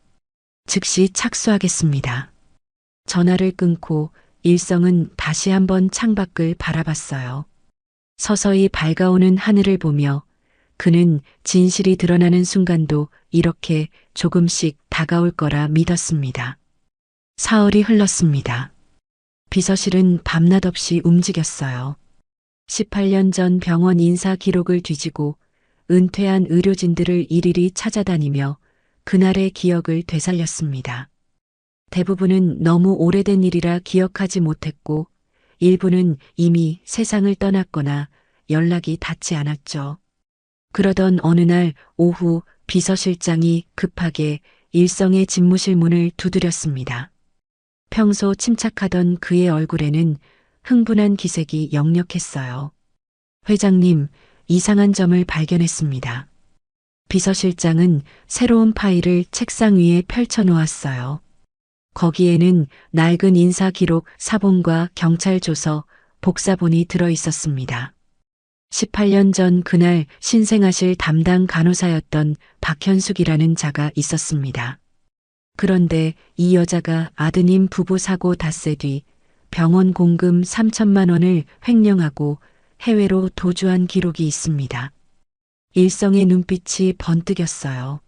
Speaker 2: 즉시 착수하겠습니다. 전화를 끊고 일성은 다시 한번 창밖을 바라봤어요. 서서히 밝아오는 하늘을 보며 그는 진실이 드러나는 순간도 이렇게 조금씩 다가올 거라 믿었습니다. 사흘이 흘렀습니다. 비서실은 밤낮 없이 움직였어요. 18년 전 병원 인사 기록을 뒤지고 은퇴한 의료진들을 일일이 찾아다니며 그날의 기억을 되살렸습니다. 대부분은 너무 오래된 일이라 기억하지 못했고 일부는 이미 세상을 떠났거나 연락이 닿지 않았죠. 그러던 어느 날 오후 비서실장이 급하게 일성의 집무실 문을 두드렸습니다. 평소 침착하던 그의 얼굴에는 흥분한 기색이 역력했어요. 회장님, 이상한 점을 발견했습니다. 비서실장은 새로운 파일을 책상 위에 펼쳐 놓았어요. 거기에는 낡은 인사 기록 사본과 경찰 조서, 복사본이 들어 있었습니다. 18년 전 그날 신생아실 담당 간호사였던 박현숙이라는 자가 있었습니다. 그런데 이 여자가 아드님 부부 사고 닷새 뒤 병원 공금 3천만 원을 횡령하고 해외로 도주한 기록이 있습니다. 일성의 눈빛이 번뜩였어요.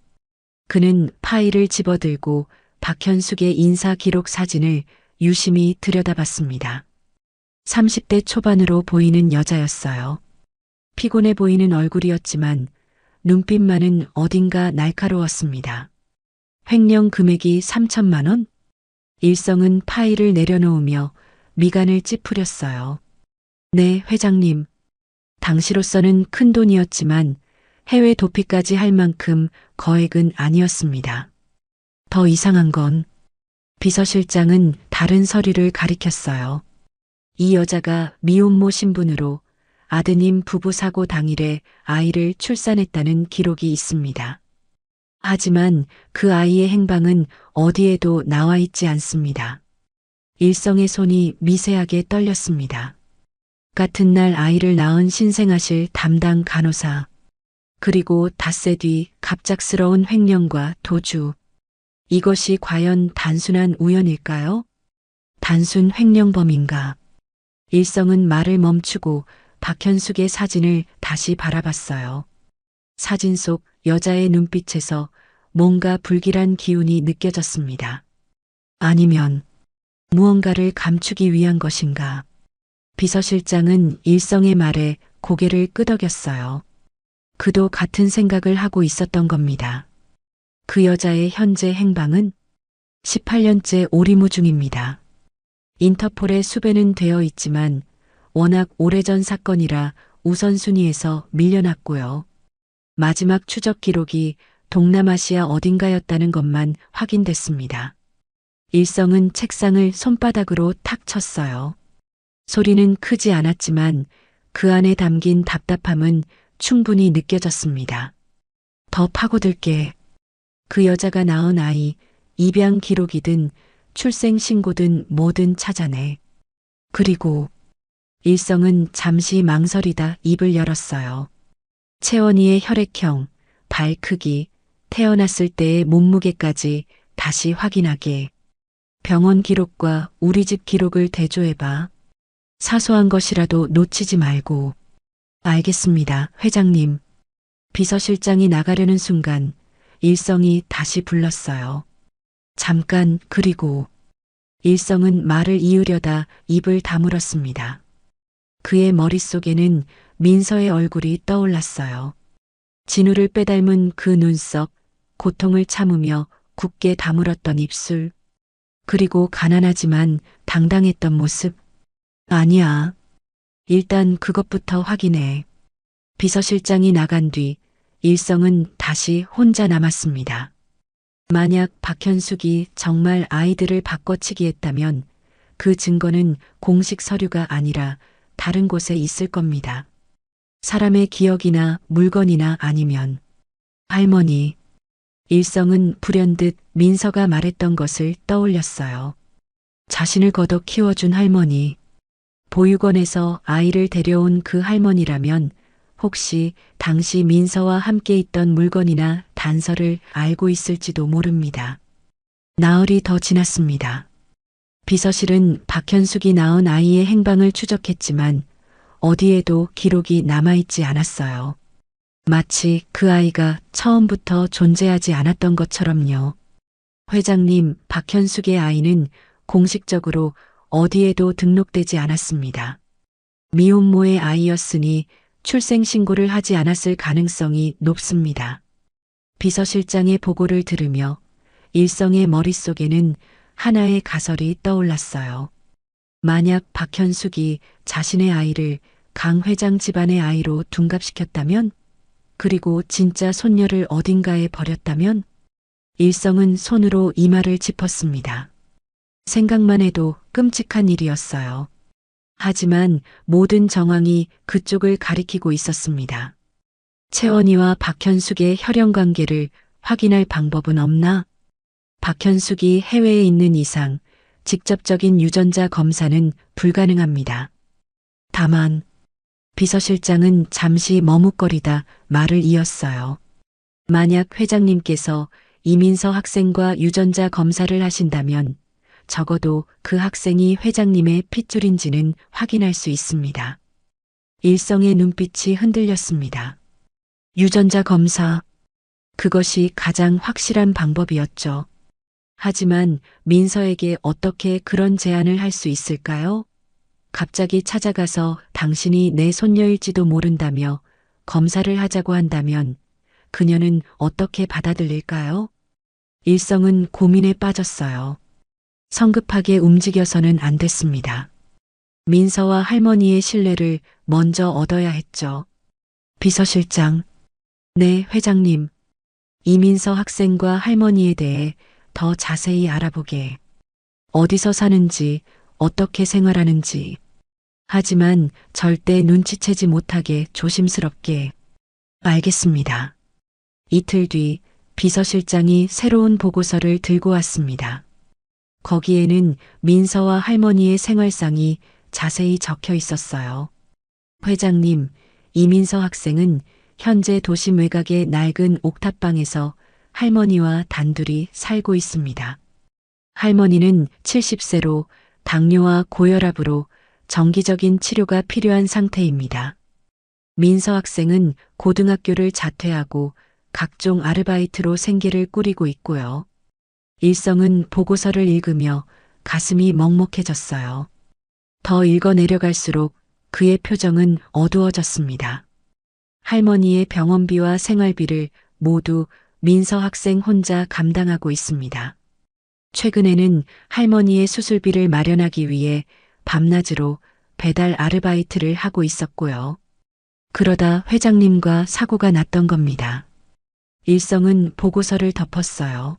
Speaker 2: 그는 파일을 집어들고 박현숙의 인사 기록 사진을 유심히 들여다봤습니다. 30대 초반으로 보이는 여자였어요. 피곤해 보이는 얼굴이었지만 눈빛만은 어딘가 날카로웠습니다. 횡령 금액이 3천만 원? 일성은 파일을 내려놓으며 미간을 찌푸렸어요. 네, 회장님. 당시로서는 큰 돈이었지만 해외 도피까지 할 만큼 거액은 아니었습니다. 더 이상한 건 비서실장은 다른 서류를 가리켰어요. 이 여자가 미혼모 신분으로 아드님 부부 사고 당일에 아이를 출산했다는 기록이 있습니다. 하지만 그 아이의 행방은 어디에도 나와 있지 않습니다. 일성의 손이 미세하게 떨렸습니다. 같은 날 아이를 낳은 신생아실 담당 간호사, 그리고 닷새 뒤 갑작스러운 횡령과 도주. 이것이 과연 단순한 우연일까요? 단순 횡령범인가? 일성은 말을 멈추고 박현숙의 사진을 다시 바라봤어요. 사진 속 여자의 눈빛에서 뭔가 불길한 기운이 느껴졌습니다. 아니면 무언가를 감추기 위한 것인가? 비서실장은 일성의 말에 고개를 끄덕였어요. 그도 같은 생각을 하고 있었던 겁니다. 그 여자의 현재 행방은 18년째 오리무 중입니다. 인터폴에 수배는 되어 있지만 워낙 오래전 사건이라 우선순위에서 밀려났고요. 마지막 추적 기록이 동남아시아 어딘가였다는 것만 확인됐습니다. 일성은 책상을 손바닥으로 탁 쳤어요. 소리는 크지 않았지만 그 안에 담긴 답답함은 충분히 느껴졌습니다. 더 파고들게. 그 여자가 낳은 아이, 입양 기록이든 출생 신고든 뭐든 찾아내. 그리고 일성은 잠시 망설이다 입을 열었어요. 채원이의 혈액형, 발 크기, 태어났을 때의 몸무게까지 다시 확인하게. 병원 기록과 우리 집 기록을 대조해봐. 사소한 것이라도 놓치지 말고. 알겠습니다, 회장님. 비서실장이 나가려는 순간 일성이 다시 불렀어요. 잠깐, 그리고 일성은 말을 이으려다 입을 다물었습니다. 그의 머릿속에는 민서의 얼굴이 떠올랐어요. 진우를 빼닮은 그 눈썹, 고통을 참으며 굳게 다물었던 입술, 그리고 가난하지만 당당했던 모습. 아니야. 일단 그것부터 확인해. 비서실장이 나간 뒤 일성은 다시 혼자 남았습니다. 만약 박현숙이 정말 아이들을 바꿔치기 했다면 그 증거는 공식 서류가 아니라 다른 곳에 있을 겁니다. 사람의 기억이나 물건이나 아니면 할머니. 일성은 불현듯 민서가 말했던 것을 떠올렸어요. 자신을 걷어 키워준 할머니. 보육원에서 아이를 데려온 그 할머니라면 혹시 당시 민서와 함께 있던 물건이나 단서를 알고 있을지도 모릅니다. 나흘이 더 지났습니다. 비서실은 박현숙이 낳은 아이의 행방을 추적했지만 어디에도 기록이 남아있지 않았어요. 마치 그 아이가 처음부터 존재하지 않았던 것처럼요. 회장님, 박현숙의 아이는 공식적으로 어디에도 등록되지 않았습니다. 미혼모의 아이였으니 출생신고를 하지 않았을 가능성이 높습니다. 비서실장의 보고를 들으며 일성의 머릿속에는 하나의 가설이 떠올랐어요. 만약 박현숙이 자신의 아이를 강 회장 집안의 아이로 둔갑시켰다면, 그리고 진짜 손녀를 어딘가에 버렸다면, 일성은 손으로 이마를 짚었습니다. 생각만 해도 끔찍한 일이었어요. 하지만 모든 정황이 그쪽을 가리키고 있었습니다. 채원이와 박현숙의 혈연 관계를 확인할 방법은 없나? 박현숙이 해외에 있는 이상 직접적인 유전자 검사는 불가능합니다. 다만 비서실장은 잠시 머뭇거리다 말을 이었어요. 만약 회장님께서 이민서 학생과 유전자 검사를 하신다면 적어도 그 학생이 회장님의 핏줄인지는 확인할 수 있습니다. 일성의 눈빛이 흔들렸습니다. 유전자 검사. 그것이 가장 확실한 방법이었죠. 하지만 민서에게 어떻게 그런 제안을 할 수 있을까요? 갑자기 찾아가서 당신이 내 손녀일지도 모른다며 검사를 하자고 한다면 그녀는 어떻게 받아들일까요? 일성은 고민에 빠졌어요. 성급하게 움직여서는 안 됐습니다. 민서와 할머니의 신뢰를 먼저 얻어야 했죠. 비서실장. 네, 회장님. 이민서 학생과 할머니에 대해 더 자세히 알아보게. 어디서 사는지, 어떻게 생활하는지. 하지만 절대 눈치채지 못하게 조심스럽게. 알겠습니다. 이틀 뒤 비서실장이 새로운 보고서를 들고 왔습니다. 거기에는 민서와 할머니의 생활상이 자세히 적혀 있었어요. 회장님, 이민서 학생은 현재 도심 외곽의 낡은 옥탑방에서 할머니와 단둘이 살고 있습니다. 할머니는 70세로 당뇨와 고혈압으로 정기적인 치료가 필요한 상태입니다. 민서 학생은 고등학교를 자퇴하고 각종 아르바이트로 생계를 꾸리고 있고요. 일성은 보고서를 읽으며 가슴이 먹먹해졌어요. 더 읽어 내려갈수록 그의 표정은 어두워졌습니다. 할머니의 병원비와 생활비를 모두 민서 학생 혼자 감당하고 있습니다. 최근에는 할머니의 수술비를 마련하기 위해 밤낮으로 배달 아르바이트를 하고 있었고요. 그러다 회장님과 사고가 났던 겁니다. 일성은 보고서를 덮었어요.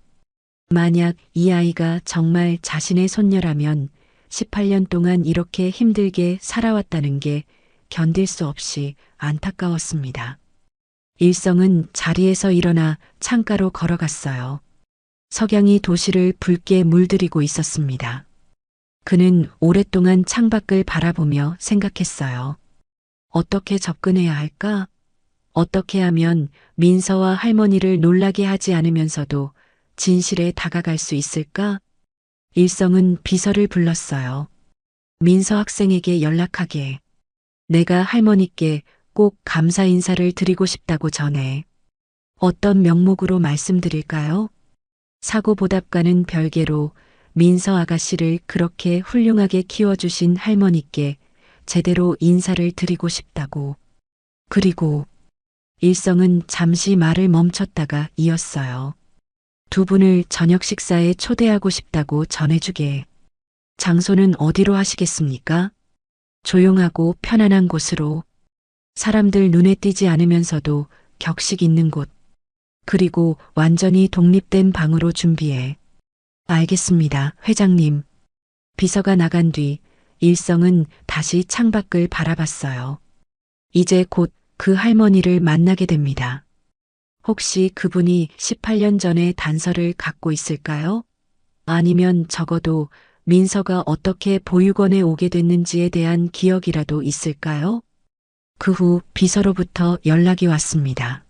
Speaker 2: 만약 이 아이가 정말 자신의 손녀라면 18년 동안 이렇게 힘들게 살아왔다는 게 견딜 수 없이 안타까웠습니다. 일성은 자리에서 일어나 창가로 걸어갔어요. 석양이 도시를 붉게 물들이고 있었습니다. 그는 오랫동안 창밖을 바라보며 생각했어요. 어떻게 접근해야 할까? 어떻게 하면 민서와 할머니를 놀라게 하지 않으면서도 진실에 다가갈 수 있을까? 일성은 비서를 불렀어요. 민서 학생에게 연락하게. 내가 할머니께 꼭 감사 인사를 드리고 싶다고 전해. 어떤 명목으로 말씀드릴까요? 사고보답과는 별개로 민서 아가씨를 그렇게 훌륭하게 키워주신 할머니께 제대로 인사를 드리고 싶다고. 그리고 일성은 잠시 말을 멈췄다가 이었어요. 두 분을 저녁 식사에 초대하고 싶다고 전해주게. 장소는 어디로 하시겠습니까? 조용하고 편안한 곳으로. 사람들 눈에 띄지 않으면서도 격식 있는 곳. 그리고 완전히 독립된 방으로 준비해. 알겠습니다, 회장님. 비서가 나간 뒤 일성은 다시 창밖을 바라봤어요. 이제 곧 그 할머니를 만나게 됩니다. 혹시 그분이 18년 전의 단서를 갖고 있을까요? 아니면 적어도 민서가 어떻게 보육원에 오게 됐는지에 대한 기억이라도 있을까요? 그 후 비서로부터 연락이 왔습니다.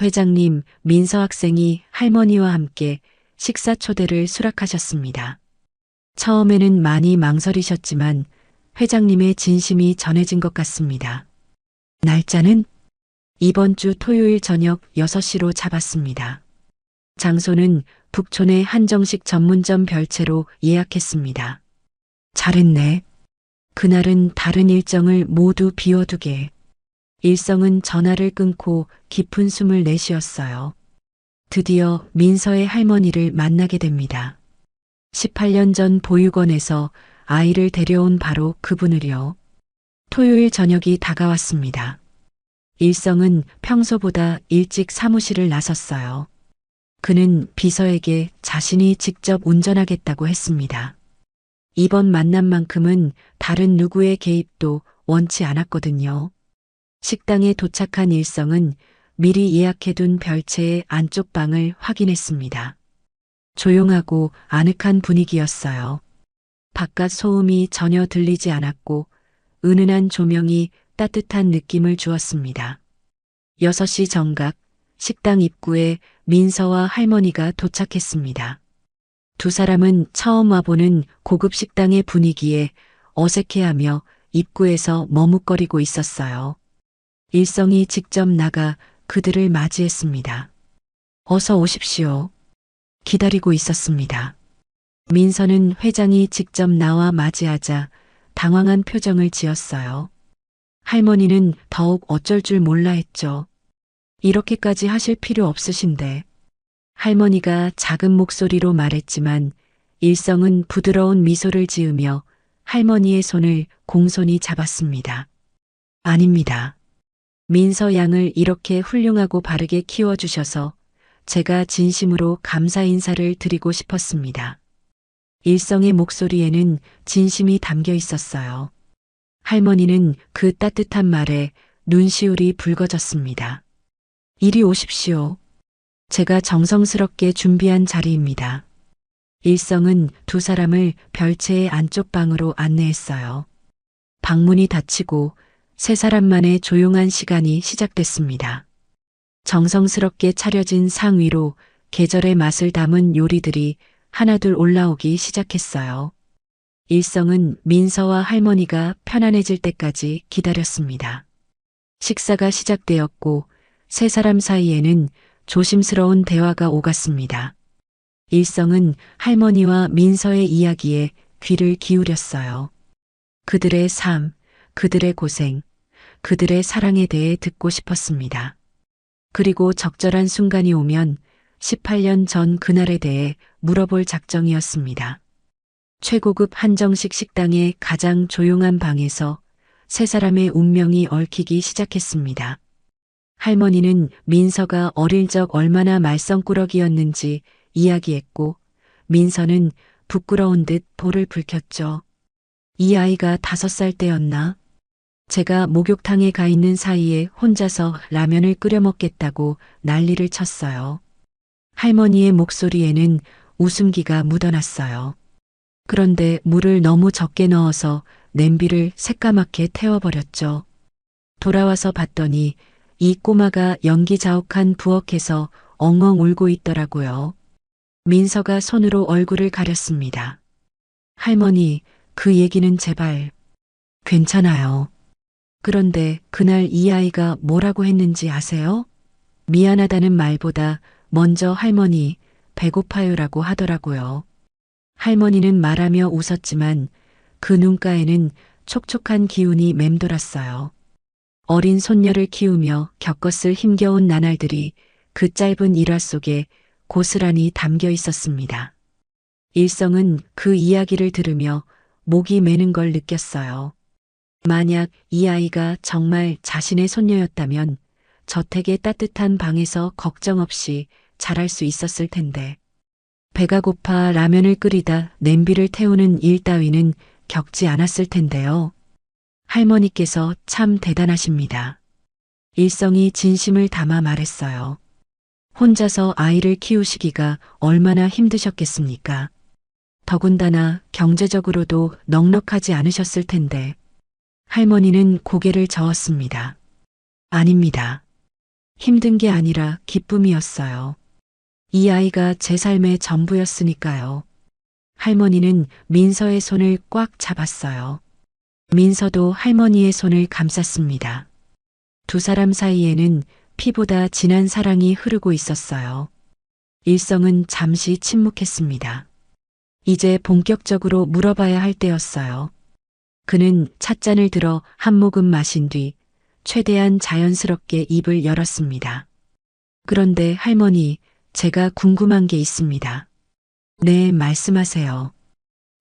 Speaker 2: 회장님, 민서 학생이 할머니와 함께 식사 초대를 수락하셨습니다. 처음에는 많이 망설이셨지만 회장님의 진심이 전해진 것 같습니다. 날짜는 이번 주 토요일 저녁 6시로 잡았습니다. 장소는 북촌의 한정식 전문점 별채로 예약했습니다. 잘했네. 그날은 다른 일정을 모두 비워두게. 일성은 전화를 끊고 깊은 숨을 내쉬었어요. 드디어 민서의 할머니를 만나게 됩니다. 18년 전 보육원에서 아이를 데려온 바로 그분을요. 토요일 저녁이 다가왔습니다. 일성은 평소보다 일찍 사무실을 나섰어요. 그는 비서에게 자신이 직접 운전하겠다고 했습니다. 이번 만남만큼은 다른 누구의 개입도 원치 않았거든요. 식당에 도착한 일성은 미리 예약해둔 별채의 안쪽 방을 확인했습니다. 조용하고 아늑한 분위기였어요. 바깥 소음이 전혀 들리지 않았고 은은한 조명이 따뜻한 느낌을 주었습니다. 6시 정각 식당 입구에 민서와 할머니가 도착했습니다. 두 사람은 처음 와보는 고급 식당의 분위기에 어색해하며 입구에서 머뭇거리고 있었어요. 일성이 직접 나가 그들을 맞이했습니다. 어서 오십시오. 기다리고 있었습니다. 민서는 회장이 직접 나와 맞이하자 당황한 표정을 지었어요. 할머니는 더욱 어쩔 줄 몰라 했죠. 이렇게까지 하실 필요 없으신데. 할머니가 작은 목소리로 말했지만 일성은 부드러운 미소를 지으며 할머니의 손을 공손히 잡았습니다. 아닙니다. 민서 양을 이렇게 훌륭하고 바르게 키워주셔서 제가 진심으로 감사 인사를 드리고 싶었습니다. 일성의 목소리에는 진심이 담겨 있었어요. 할머니는 그 따뜻한 말에 눈시울이 붉어졌습니다. 이리 오십시오. 제가 정성스럽게 준비한 자리입니다. 일성은 두 사람을 별채의 안쪽 방으로 안내했어요. 방문이 닫히고 세 사람만의 조용한 시간이 시작됐습니다. 정성스럽게 차려진 상 위로 계절의 맛을 담은 요리들이 하나둘 올라오기 시작했어요. 일성은 민서와 할머니가 편안해질 때까지 기다렸습니다. 식사가 시작되었고 세 사람 사이에는 조심스러운 대화가 오갔습니다. 일성은 할머니와 민서의 이야기에 귀를 기울였어요. 그들의 삶, 그들의 고생, 그들의 사랑에 대해 듣고 싶었습니다. 그리고 적절한 순간이 오면 18년 전 그날에 대해 물어볼 작정이었습니다. 최고급 한정식 식당의 가장 조용한 방에서 세 사람의 운명이 얽히기 시작했습니다. 할머니는 민서가 어릴 적 얼마나 말썽꾸러기였는지 이야기했고 민서는 부끄러운 듯 볼을 붉혔죠. 이 아이가 5살 때였나? 제가 목욕탕에 가 있는 사이에 혼자서 라면을 끓여 먹겠다고 난리를 쳤어요. 할머니의 목소리에는 웃음기가 묻어났어요. 그런데 물을 너무 적게 넣어서 냄비를 새까맣게 태워버렸죠. 돌아와서 봤더니 이 꼬마가 연기 자욱한 부엌에서 엉엉 울고 있더라고요. 민서가 손으로 얼굴을 가렸습니다. 할머니, 그 얘기는 제발. 괜찮아요. 그런데 그날 이 아이가 뭐라고 했는지 아세요? 미안하다는 말보다 먼저 할머니, 배고파요라고 하더라고요. 할머니는 말하며 웃었지만 그 눈가에는 촉촉한 기운이 맴돌았어요. 어린 손녀를 키우며 겪었을 힘겨운 나날들이 그 짧은 일화 속에 고스란히 담겨 있었습니다. 일성은 그 이야기를 들으며 목이 메는 걸 느꼈어요. 만약 이 아이가 정말 자신의 손녀였다면 저택의 따뜻한 방에서 걱정 없이 자랄 수 있었을 텐데. 배가 고파 라면을 끓이다 냄비를 태우는 일 따위는 겪지 않았을 텐데요. 할머니께서 참 대단하십니다. 일성이 진심을 담아 말했어요. 혼자서 아이를 키우시기가 얼마나 힘드셨겠습니까? 더군다나 경제적으로도 넉넉하지 않으셨을 텐데. 할머니는 고개를 저었습니다. 아닙니다. 힘든 게 아니라 기쁨이었어요. 이 아이가 제 삶의 전부였으니까요. 할머니는 민서의 손을 꽉 잡았어요. 민서도 할머니의 손을 감쌌습니다. 두 사람 사이에는 피보다 진한 사랑이 흐르고 있었어요. 일성은 잠시 침묵했습니다. 이제 본격적으로 물어봐야 할 때였어요. 그는 찻잔을 들어 한 모금 마신 뒤 최대한 자연스럽게 입을 열었습니다. 그런데 할머니, 제가 궁금한 게 있습니다. 네, 말씀하세요.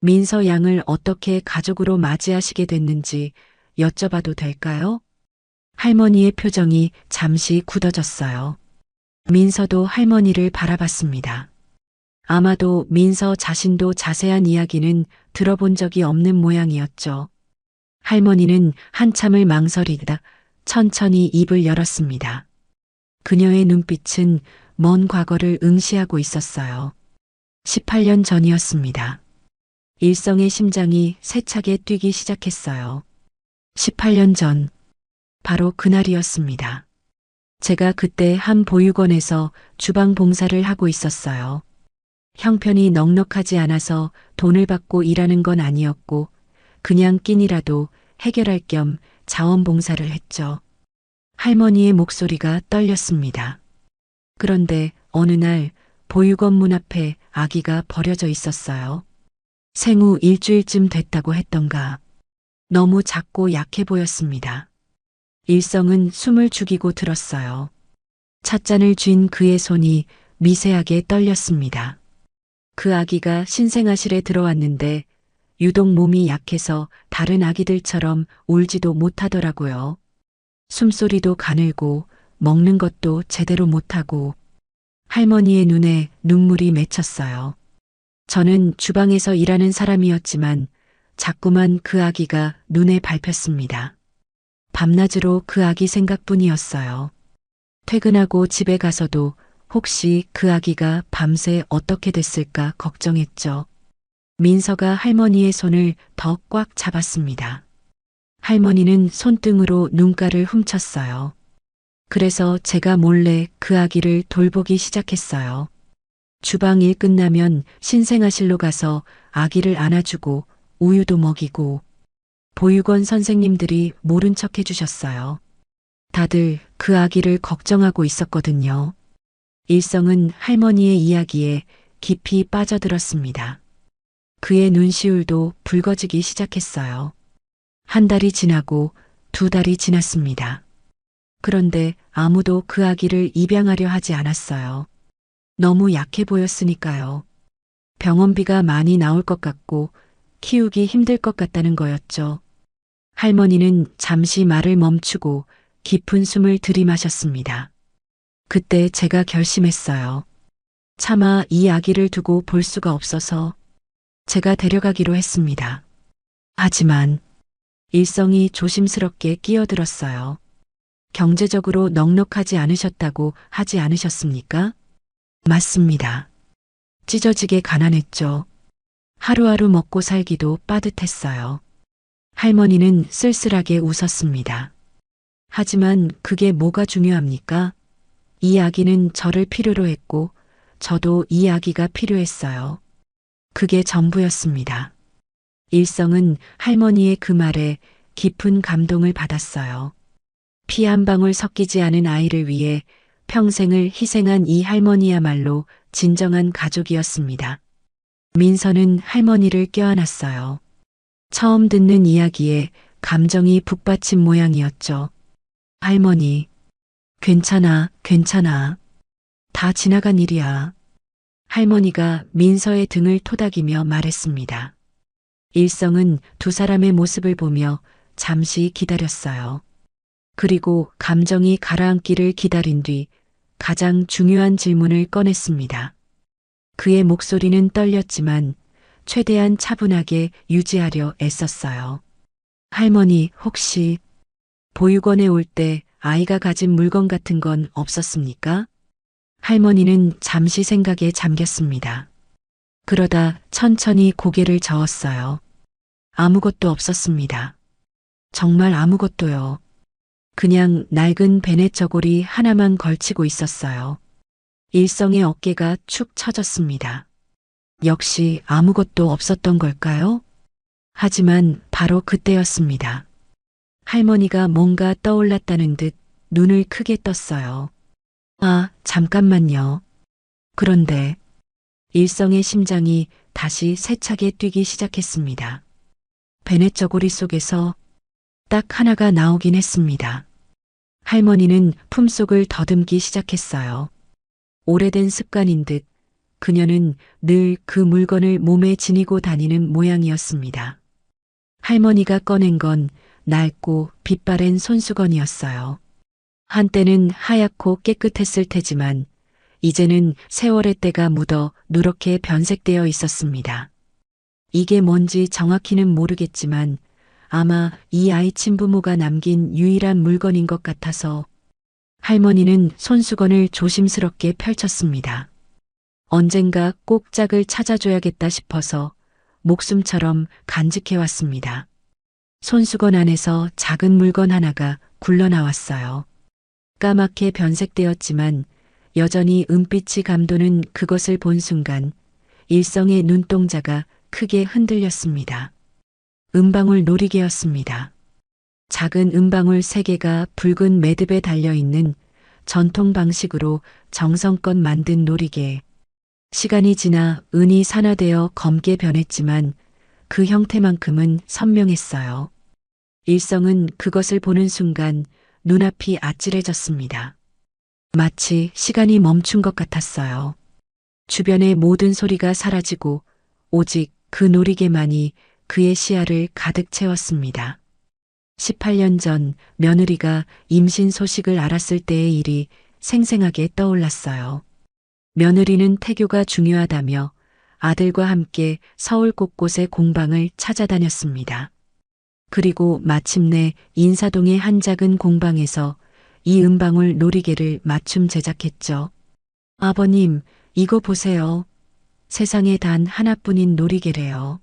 Speaker 2: 민서 양을 어떻게 가족으로 맞이하시게 됐는지 여쭤봐도 될까요? 할머니의 표정이 잠시 굳어졌어요. 민서도 할머니를 바라봤습니다. 아마도 민서 자신도 자세한 이야기는 들어본 적이 없는 모양이었죠. 할머니는 한참을 망설이다 천천히 입을 열었습니다. 그녀의 눈빛은 먼 과거를 응시하고 있었어요. 18년 전이었습니다. 일성의 심장이 세차게 뛰기 시작했어요. 18년 전, 바로 그날이었습니다. 제가 그때 한 보육원에서 주방 봉사를 하고 있었어요. 형편이 넉넉하지 않아서 돈을 받고 일하는 건 아니었고 그냥 끼니라도 해결할 겸 자원봉사를 했죠. 할머니의 목소리가 떨렸습니다. 그런데 어느 날 보육원 문 앞에 아기가 버려져 있었어요. 생후 일주일쯤 됐다고 했던가. 너무 작고 약해 보였습니다. 일성은 숨을 죽이고 들었어요. 찻잔을 쥔 그의 손이 미세하게 떨렸습니다. 그 아기가 신생아실에 들어왔는데 유독 몸이 약해서 다른 아기들처럼 울지도 못하더라고요. 숨소리도 가늘고 먹는 것도 제대로 못하고 할머니의 눈에 눈물이 맺혔어요. 저는 주방에서 일하는 사람이었지만 자꾸만 그 아기가 눈에 밟혔습니다. 밤낮으로 그 아기 생각뿐이었어요. 퇴근하고 집에 가서도 혹시 그 아기가 밤새 어떻게 됐을까 걱정했죠. 민서가 할머니의 손을 더 꽉 잡았습니다. 할머니는 손등으로 눈가를 훔쳤어요. 그래서 제가 몰래 그 아기를 돌보기 시작했어요. 주방 일 끝나면 신생아실로 가서 아기를 안아주고 우유도 먹이고 보육원 선생님들이 모른 척 해주셨어요. 다들 그 아기를 걱정하고 있었거든요. 일성은 할머니의 이야기에 깊이 빠져들었습니다. 그의 눈시울도 붉어지기 시작했어요. 한 달이 지나고 두 달이 지났습니다. 그런데 아무도 그 아기를 입양하려 하지 않았어요. 너무 약해 보였으니까요. 병원비가 많이 나올 것 같고 키우기 힘들 것 같다는 거였죠. 할머니는 잠시 말을 멈추고 깊은 숨을 들이마셨습니다. 그때 제가 결심했어요. 차마 이 아기를 두고 볼 수가 없어서 제가 데려가기로 했습니다. 하지만 일성이 조심스럽게 끼어들었어요. 경제적으로 넉넉하지 않으셨다고 하지 않으셨습니까? 맞습니다. 찢어지게 가난했죠. 하루하루 먹고 살기도 빠듯했어요. 할머니는 쓸쓸하게 웃었습니다. 하지만 그게 뭐가 중요합니까? 이 아기는 저를 필요로 했고 저도 이 아기가 필요했어요. 그게 전부였습니다. 일성은 할머니의 그 말에 깊은 감동을 받았어요. 피 한 방울 섞이지 않은 아이를 위해 평생을 희생한 이 할머니야말로 진정한 가족이었습니다. 민서는 할머니를 껴안았어요. 처음 듣는 이야기에 감정이 북받친 모양이었죠. 할머니, 괜찮아, 괜찮아. 다 지나간 일이야. 할머니가 민서의 등을 토닥이며 말했습니다. 일성은 두 사람의 모습을 보며 잠시 기다렸어요. 그리고 감정이 가라앉기를 기다린 뒤 가장 중요한 질문을 꺼냈습니다. 그의 목소리는 떨렸지만 최대한 차분하게 유지하려 애썼어요. 할머니, 혹시 보육원에 올 때 아이가 가진 물건 같은 건 없었습니까? 할머니는 잠시 생각에 잠겼습니다. 그러다 천천히 고개를 저었어요. 아무것도 없었습니다. 정말 아무것도요. 그냥 낡은 베넷 저고리 하나만 걸치고 있었어요. 일성의 어깨가 축 처졌습니다. 역시 아무것도 없었던 걸까요? 하지만 바로 그때였습니다. 할머니가 뭔가 떠올랐다는 듯 눈을 크게 떴어요. 아, 잠깐만요. 그런데 일성의 심장이 다시 세차게 뛰기 시작했습니다. 베넷 저고리 속에서 딱 하나가 나오긴 했습니다. 할머니는 품속을 더듬기 시작했어요. 오래된 습관인 듯 그녀는 늘 그 물건을 몸에 지니고 다니는 모양이었습니다. 할머니가 꺼낸 건 낡고 빛바랜 손수건이었어요. 한때는 하얗고 깨끗했을 테지만 이제는 세월의 때가 묻어 누렇게 변색되어 있었습니다. 이게 뭔지 정확히는 모르겠지만 아마 이 아이 친부모가 남긴 유일한 물건인 것 같아서 할머니는 손수건을 조심스럽게 펼쳤습니다. 언젠가 꼭 짝을 찾아줘야겠다 싶어서 목숨처럼 간직해왔습니다. 손수건 안에서 작은 물건 하나가 굴러나왔어요. 까맣게 변색되었지만 여전히 은빛이 감도는 그것을 본 순간 일성의 눈동자가 크게 흔들렸습니다. 은방울 놀이개였습니다. 작은 은방울 3개가 붉은 매듭에 달려있는 전통 방식으로 정성껏 만든 놀이개. 시간이 지나 은이 산화되어 검게 변했지만 그 형태만큼은 선명했어요. 일성은 그것을 보는 순간 눈앞이 아찔해졌습니다. 마치 시간이 멈춘 것 같았어요. 주변의 모든 소리가 사라지고 오직 그 놀이개만이 그의 시야를 가득 채웠습니다. 18년 전 며느리가 임신 소식을 알았을 때의 일이 생생하게 떠올랐어요. 며느리는 태교가 중요하다며 아들과 함께 서울 곳곳의 공방을 찾아다녔습니다. 그리고 마침내 인사동의 한 작은 공방에서 이 은방울 놀이개를 맞춤 제작했죠. 아버님, 이거 보세요. 세상에 단 하나뿐인 놀이개래요.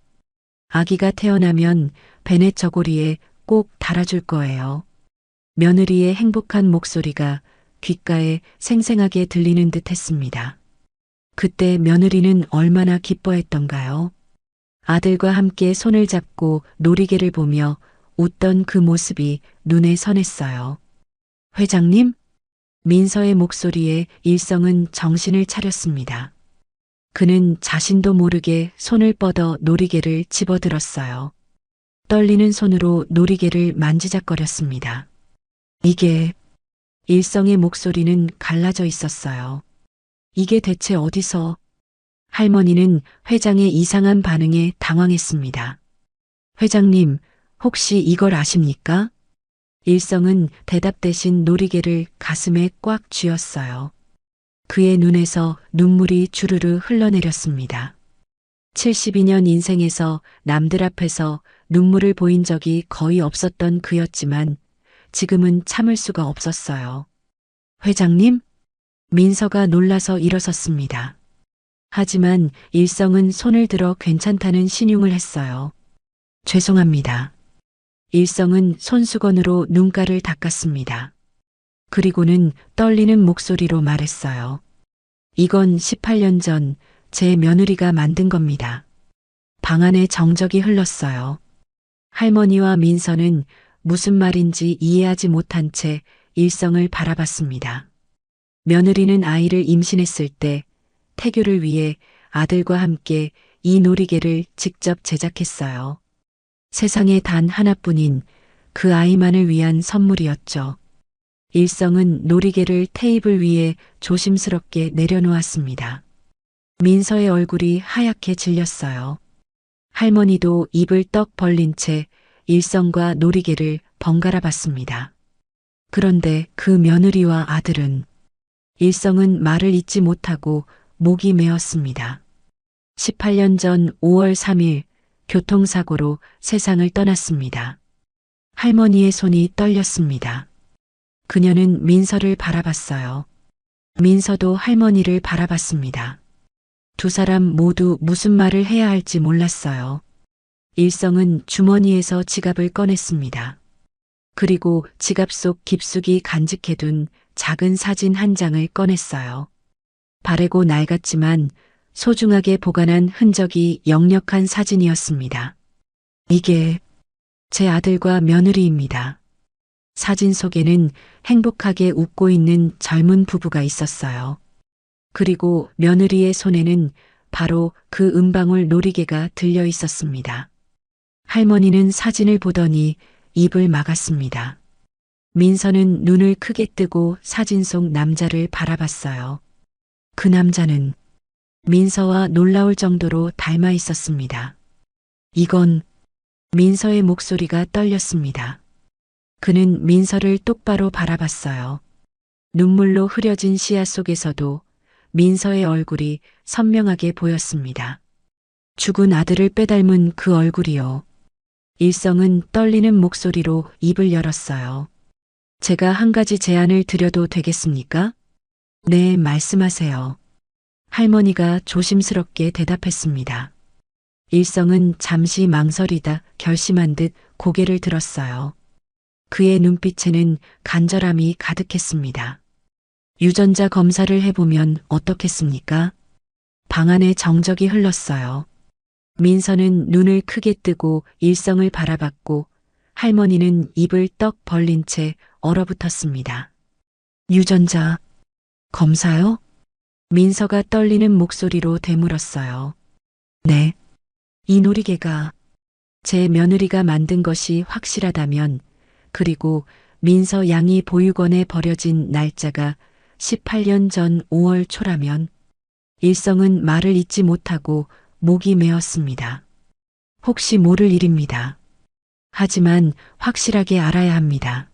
Speaker 2: 아기가 태어나면 베넷 저고리에 꼭 달아줄 거예요. 며느리의 행복한 목소리가 귓가에 생생하게 들리는 듯 했습니다. 그때 며느리는 얼마나 기뻐했던가요? 아들과 함께 손을 잡고 놀이개를 보며 웃던 그 모습이 눈에 선했어요. 회장님? 민서의 목소리에 일성은 정신을 차렸습니다. 그는 자신도 모르게 손을 뻗어 놀이개를 집어들었어요. 떨리는 손으로 놀이개를 만지작거렸습니다. 이게 일성의 목소리는 갈라져 있었어요. 이게 대체 어디서? 할머니는 회장의 이상한 반응에 당황했습니다. 회장님, 혹시 이걸 아십니까? 일성은 대답 대신 놀이개를 가슴에 꽉 쥐었어요. 그의 눈에서 눈물이 주르르 흘러내렸습니다. 72년 인생에서 남들 앞에서 눈물을 보인 적이 거의 없었던 그였지만 지금은 참을 수가 없었어요. 회장님? 민서가 놀라서 일어섰습니다. 하지만 일성은 손을 들어 괜찮다는 신용을 했어요. 죄송합니다. 일성은 손수건으로 눈가를 닦았습니다. 그리고는 떨리는 목소리로 말했어요. 이건 18년 전 제 며느리가 만든 겁니다. 방 안에 정적이 흘렀어요. 할머니와 민서는 무슨 말인지 이해하지 못한 채 일성을 바라봤습니다. 며느리는 아이를 임신했을 때 태교를 위해 아들과 함께 이 놀이개를 직접 제작했어요. 세상에 단 하나뿐인 그 아이만을 위한 선물이었죠. 일성은 놀이개를 테이블 위에 조심스럽게 내려놓았습니다. 민서의 얼굴이 하얗게 질렸어요. 할머니도 입을 떡 벌린 채 일성과 놀이개를 번갈아 봤습니다. 그런데 그 며느리와 아들은 일성은 말을 잇지 못하고 목이 메었습니다. 18년 전 5월 3일 교통사고로 세상을 떠났습니다. 할머니의 손이 떨렸습니다. 그녀는 민서를 바라봤어요. 민서도 할머니를 바라봤습니다. 두 사람 모두 무슨 말을 해야 할지 몰랐어요. 일성은 주머니에서 지갑을 꺼냈습니다. 그리고 지갑 속 깊숙이 간직해둔 작은 사진 한 장을 꺼냈어요. 바래고 낡았지만 소중하게 보관한 흔적이 역력한 사진이었습니다. 이게 제 아들과 며느리입니다. 사진 속에는 행복하게 웃고 있는 젊은 부부가 있었어요. 그리고 며느리의 손에는 바로 그 은방울 놀이개가 들려 있었습니다. 할머니는 사진을 보더니 입을 막았습니다. 민서는 눈을 크게 뜨고 사진 속 남자를 바라봤어요. 그 남자는 민서와 놀라울 정도로 닮아 있었습니다. 이건 민서의 목소리가 떨렸습니다. 그는 민서를 똑바로 바라봤어요. 눈물로 흐려진 시야 속에서도 민서의 얼굴이 선명하게 보였습니다. 죽은 아들을 빼닮은 그 얼굴이요. 일성은 떨리는 목소리로 입을 열었어요. 제가 한 가지 제안을 드려도 되겠습니까? 네, 말씀하세요. 할머니가 조심스럽게 대답했습니다. 일성은 잠시 망설이다 결심한 듯 고개를 들었어요. 그의 눈빛에는 간절함이 가득했습니다. 유전자 검사를 해보면 어떻겠습니까? 방 안에 정적이 흘렀어요. 민서는 눈을 크게 뜨고 일성을 바라봤고 할머니는 입을 떡 벌린 채 얼어붙었습니다. 유전자 검사요? 민서가 떨리는 목소리로 되물었어요. 네. 이 놀이개가 제 며느리가 만든 것이 확실하다면, 그리고 민서 양이 보육원에 버려진 날짜가 18년 전 5월 초라면, 일성은 말을 잇지 못하고 목이 메었습니다. 혹시 모를 일입니다. 하지만 확실하게 알아야 합니다.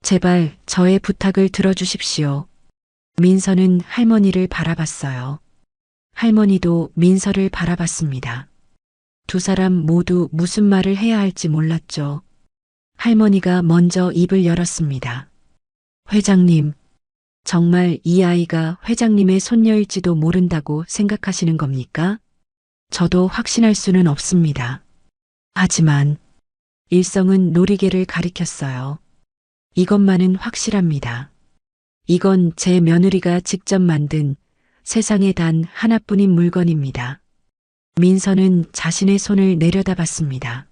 Speaker 2: 제발 저의 부탁을 들어주십시오. 민서는 할머니를 바라봤어요. 할머니도 민서를 바라봤습니다. 두 사람 모두 무슨 말을 해야 할지 몰랐죠. 할머니가 먼저 입을 열었습니다. 회장님, 정말 이 아이가 회장님의 손녀일지도 모른다고 생각하시는 겁니까? 저도 확신할 수는 없습니다. 하지만 일성은 놀이개를 가리켰어요. 이것만은 확실합니다. 이건 제 며느리가 직접 만든 세상에 단 하나뿐인 물건입니다. 민서는 자신의 손을 내려다봤습니다.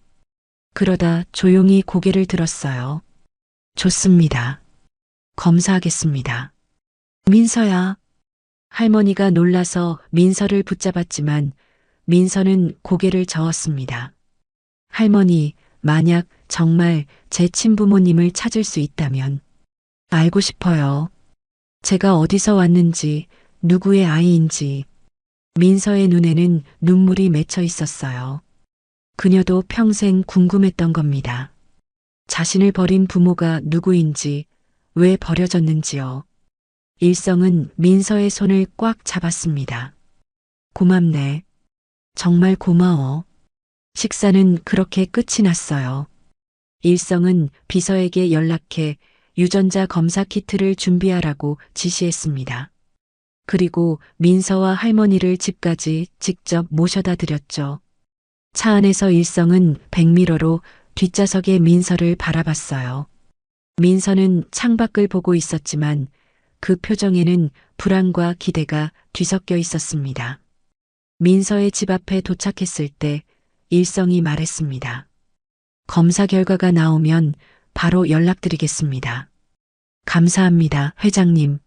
Speaker 2: 그러다 조용히 고개를 들었어요. 좋습니다. 검사하겠습니다. 민서야. 할머니가 놀라서 민서를 붙잡았지만 민서는 고개를 저었습니다. 할머니, 만약 정말 제 친부모님을 찾을 수 있다면 알고 싶어요. 제가 어디서 왔는지, 누구의 아이인지. 민서의 눈에는 눈물이 맺혀 있었어요. 그녀도 평생 궁금했던 겁니다. 자신을 버린 부모가 누구인지, 왜 버려졌는지요. 일성은 민서의 손을 꽉 잡았습니다. 고맙네. 정말 고마워. 식사는 그렇게 끝이 났어요. 일성은 비서에게 연락해 유전자 검사 키트를 준비하라고 지시했습니다. 그리고 민서와 할머니를 집까지 직접 모셔다 드렸죠. 차 안에서 일성은 백미러로 뒷좌석의 민서를 바라봤어요. 민서는 창밖을 보고 있었지만 그 표정에는 불안과 기대가 뒤섞여 있었습니다. 민서의 집 앞에 도착했을 때 일성이 말했습니다. 검사 결과가 나오면 바로 연락드리겠습니다. 감사합니다, 회장님.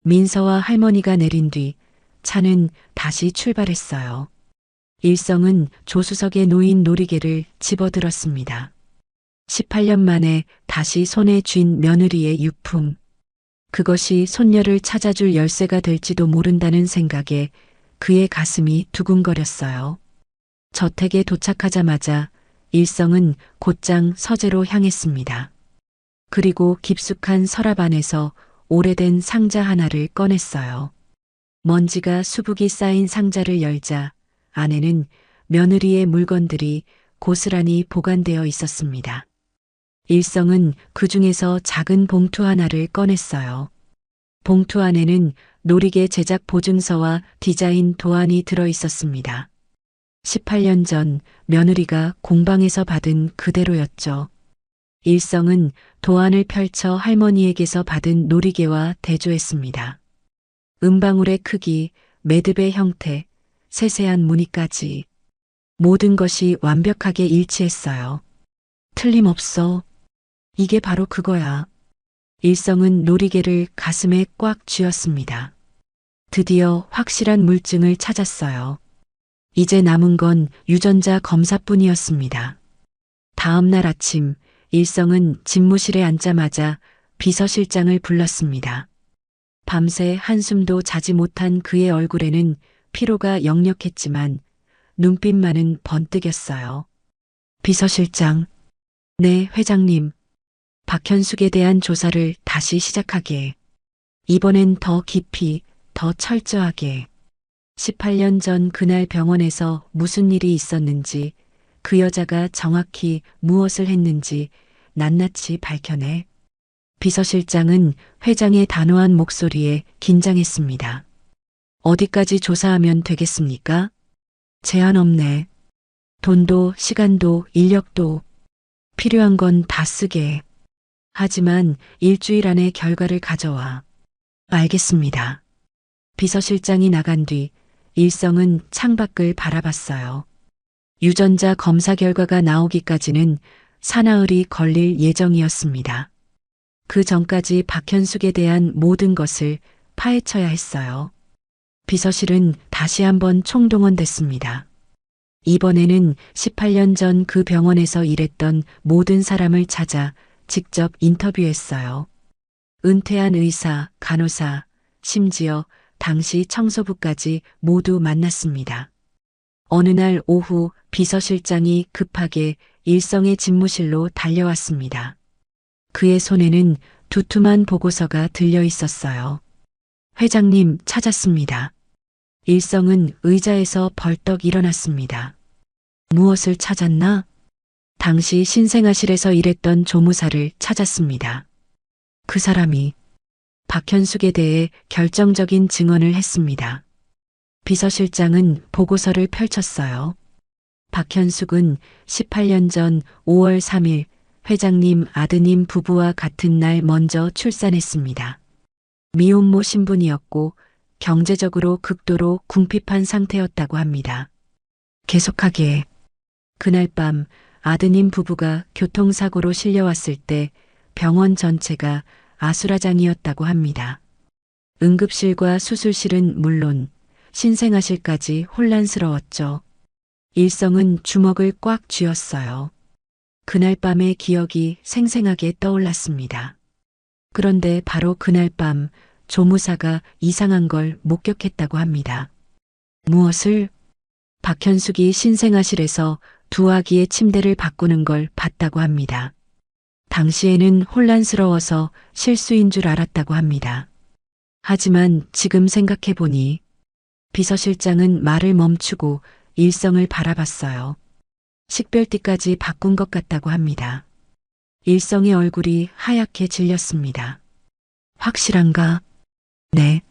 Speaker 2: 민서와 할머니가 내린 뒤 차는 다시 출발했어요. 일성은 조수석에 놓인 놀이개를 집어들었습니다. 18년 만에 다시 손에 쥔 며느리의 유품. 그것이 손녀를 찾아줄 열쇠가 될지도 모른다는 생각에 그의 가슴이 두근거렸어요. 저택에 도착하자마자 일성은 곧장 서재로 향했습니다. 그리고 깊숙한 서랍 안에서 오래된 상자 하나를 꺼냈어요. 먼지가 수북이 쌓인 상자를 열자 안에는 며느리의 물건들이 고스란히 보관되어 있었습니다. 일성은 그 중에서 작은 봉투 하나를 꺼냈어요. 봉투 안에는 놀이개 제작 보증서와 디자인 도안이 들어 있었습니다. 18년 전 며느리가 공방에서 받은 그대로였죠. 일성은 도안을 펼쳐 할머니에게서 받은 놀이개와 대조했습니다. 은방울의 크기, 매듭의 형태, 세세한 무늬까지 모든 것이 완벽하게 일치했어요. 틀림없어. 이게 바로 그거야. 일성은 놀이개를 가슴에 꽉 쥐었습니다. 드디어 확실한 물증을 찾았어요. 이제 남은 건 유전자 검사뿐이었습니다. 다음 날 아침, 일성은 집무실에 앉자마자 비서실장을 불렀습니다. 밤새 한숨도 자지 못한 그의 얼굴에는 피로가 역력했지만 눈빛만은 번뜩였어요. 비서실장. 네, 회장님. 박현숙에 대한 조사를 다시 시작하게. 이번엔 더 깊이, 더 철저하게. 18년 전 그날 병원에서 무슨 일이 있었는지, 그 여자가 정확히 무엇을 했는지 낱낱이 밝혀내. 비서실장은 회장의 단호한 목소리에 긴장했습니다. 어디까지 조사하면 되겠습니까? 제한 없네. 돈도 시간도 인력도 필요한 건 다 쓰게. 하지만 일주일 안에 결과를 가져와. 알겠습니다. 비서실장이 나간 뒤 일성은 창밖을 바라봤어요. 유전자 검사 결과가 나오기까지는 사나흘이 걸릴 예정이었습니다. 그 전까지 박현숙에 대한 모든 것을 파헤쳐야 했어요. 비서실은 다시 한번 총동원됐습니다. 이번에는 18년 전 그 병원에서 일했던 모든 사람을 찾아 직접 인터뷰했어요. 은퇴한 의사, 간호사, 심지어 당시 청소부까지 모두 만났습니다. 어느 날 오후 비서실장이 급하게 일성의 집무실로 달려왔습니다. 그의 손에는 두툼한 보고서가 들려 있었어요. 회장님 찾았습니다. 일성은 의자에서 벌떡 일어났습니다. 무엇을 찾았나? 당시 신생아실에서 일했던 조무사를 찾았습니다. 그 사람이 박현숙에 대해 결정적인 증언을 했습니다. 비서실장은 보고서를 펼쳤어요. 박현숙은 18년 전 5월 3일 회장님 아드님 부부와 같은 날 먼저 출산했습니다. 미혼모 신분이었고 경제적으로 극도로 궁핍한 상태였다고 합니다. 계속하게 그날 밤 아드님 부부가 교통사고로 실려왔을 때 병원 전체가 아수라장이었다고 합니다. 응급실과 수술실은 물론 신생아실까지 혼란스러웠죠. 일성은 주먹을 꽉 쥐었어요. 그날 밤의 기억이 생생하게 떠올랐습니다. 그런데 바로 그날 밤 조무사가 이상한 걸 목격했다고 합니다. 무엇을? 박현숙이 신생아실에서 두 아기의 침대를 바꾸는 걸 봤다고 합니다. 당시에는 혼란스러워서 실수인 줄 알았다고 합니다. 하지만 지금 생각해보니 비서실장은 말을 멈추고 일성을 바라봤어요. 식별띠까지 바꾼 것 같다고 합니다. 일성의 얼굴이 하얗게 질렸습니다. 확실한가? 네.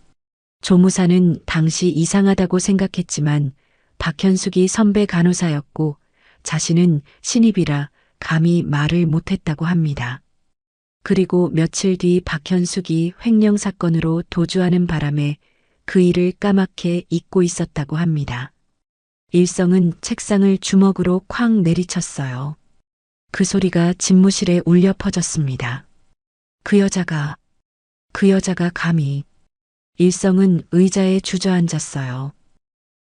Speaker 2: 조무사는 당시 이상하다고 생각했지만 박현숙이 선배 간호사였고 자신은 신입이라 감히 말을 못했다고 합니다. 그리고 며칠 뒤 박현숙이 횡령 사건으로 도주하는 바람에 그 일을 까맣게 잊고 있었다고 합니다. 일성은 책상을 주먹으로 쾅 내리쳤어요. 그 소리가 집무실에 울려 퍼졌습니다. 그 여자가 감히. 일성은 의자에 주저앉았어요.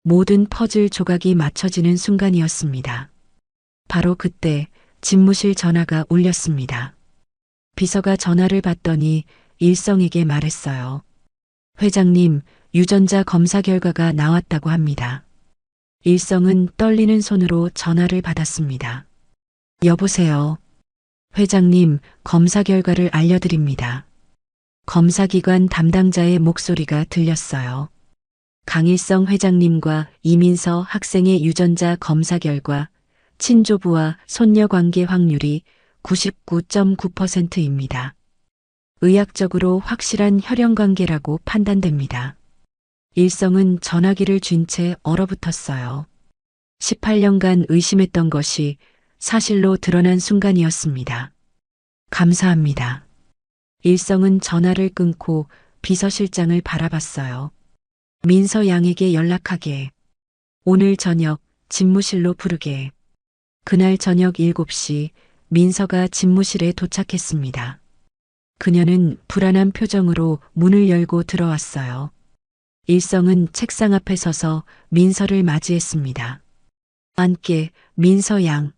Speaker 2: 모든 퍼즐 조각이 맞춰지는 순간이었습니다. 바로 그때 집무실 전화가 울렸습니다. 비서가 전화를 받더니 일성에게 말했어요. 회장님, 유전자 검사 결과가 나왔다고 합니다. 일성은 떨리는 손으로 전화를 받았습니다. 여보세요. 회장님, 검사 결과를 알려드립니다. 검사기관 담당자의 목소리가 들렸어요. 강일성 회장님과 이민서 학생의 유전자 검사 결과 친조부와 손녀 관계 확률이 99.9%입니다. 의학적으로 확실한 혈연 관계라고 판단됩니다. 일성은 전화기를 쥔 채 얼어붙었어요. 18년간 의심했던 것이 사실로 드러난 순간이었습니다. 감사합니다. 일성은 전화를 끊고 비서실장을 바라봤어요. 민서 양에게 연락하게. 오늘 저녁 집무실로 부르게. 그날 저녁 7시 민서가 집무실에 도착했습니다. 그녀는 불안한 표정으로 문을 열고 들어왔어요. 일성은 책상 앞에 서서 민서를 맞이했습니다. 앉게, 민서 양.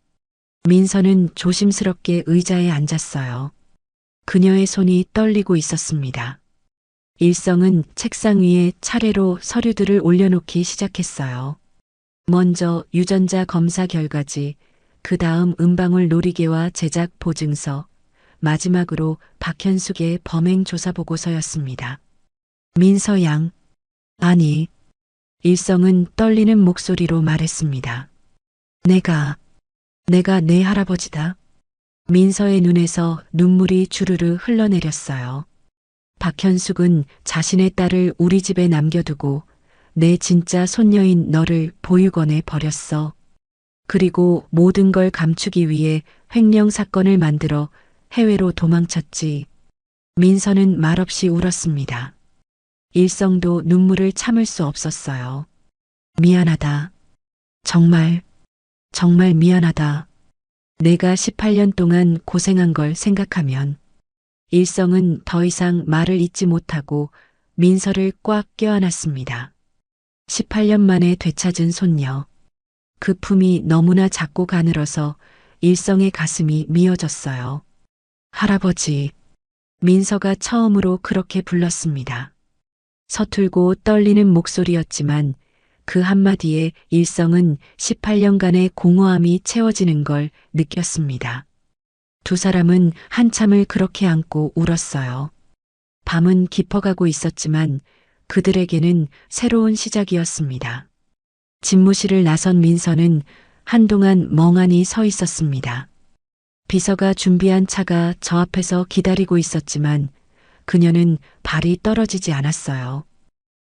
Speaker 2: 민서는 조심스럽게 의자에 앉았어요. 그녀의 손이 떨리고 있었습니다. 일성은 책상 위에 차례로 서류들을 올려놓기 시작했어요. 먼저 유전자 검사 결과지, 그 다음 은방울 놀이개와 제작 보증서, 마지막으로 박현숙의 범행 조사 보고서였습니다. 민서 양, 아니, 일성은 떨리는 목소리로 말했습니다. 내가 내 할아버지다. 민서의 눈에서 눈물이 주르르 흘러내렸어요. 박현숙은 자신의 딸을 우리 집에 남겨두고 내 진짜 손녀인 너를 보육원에 버렸어. 그리고 모든 걸 감추기 위해 횡령 사건을 만들어 해외로 도망쳤지. 민서는 말없이 울었습니다. 일성도 눈물을 참을 수 없었어요. 미안하다. 정말 미안하다. 내가 18년 동안 고생한 걸 생각하면. 일성은 더 이상 말을 잇지 못하고 민서를 꽉 껴안았습니다. 18년 만에 되찾은 손녀. 그 품이 너무나 작고 가늘어서 일성의 가슴이 미어졌어요. 할아버지. 민서가 처음으로 그렇게 불렀습니다. 서툴고 떨리는 목소리였지만 그 한마디에 일성은 18년간의 공허함이 채워지는 걸 느꼈습니다. 두 사람은 한참을 그렇게 안고 울었어요. 밤은 깊어가고 있었지만 그들에게는 새로운 시작이었습니다. 집무실을 나선 민서는 한동안 멍하니 서 있었습니다. 비서가 준비한 차가 저 앞에서 기다리고 있었지만 그녀는 발이 떨어지지 않았어요.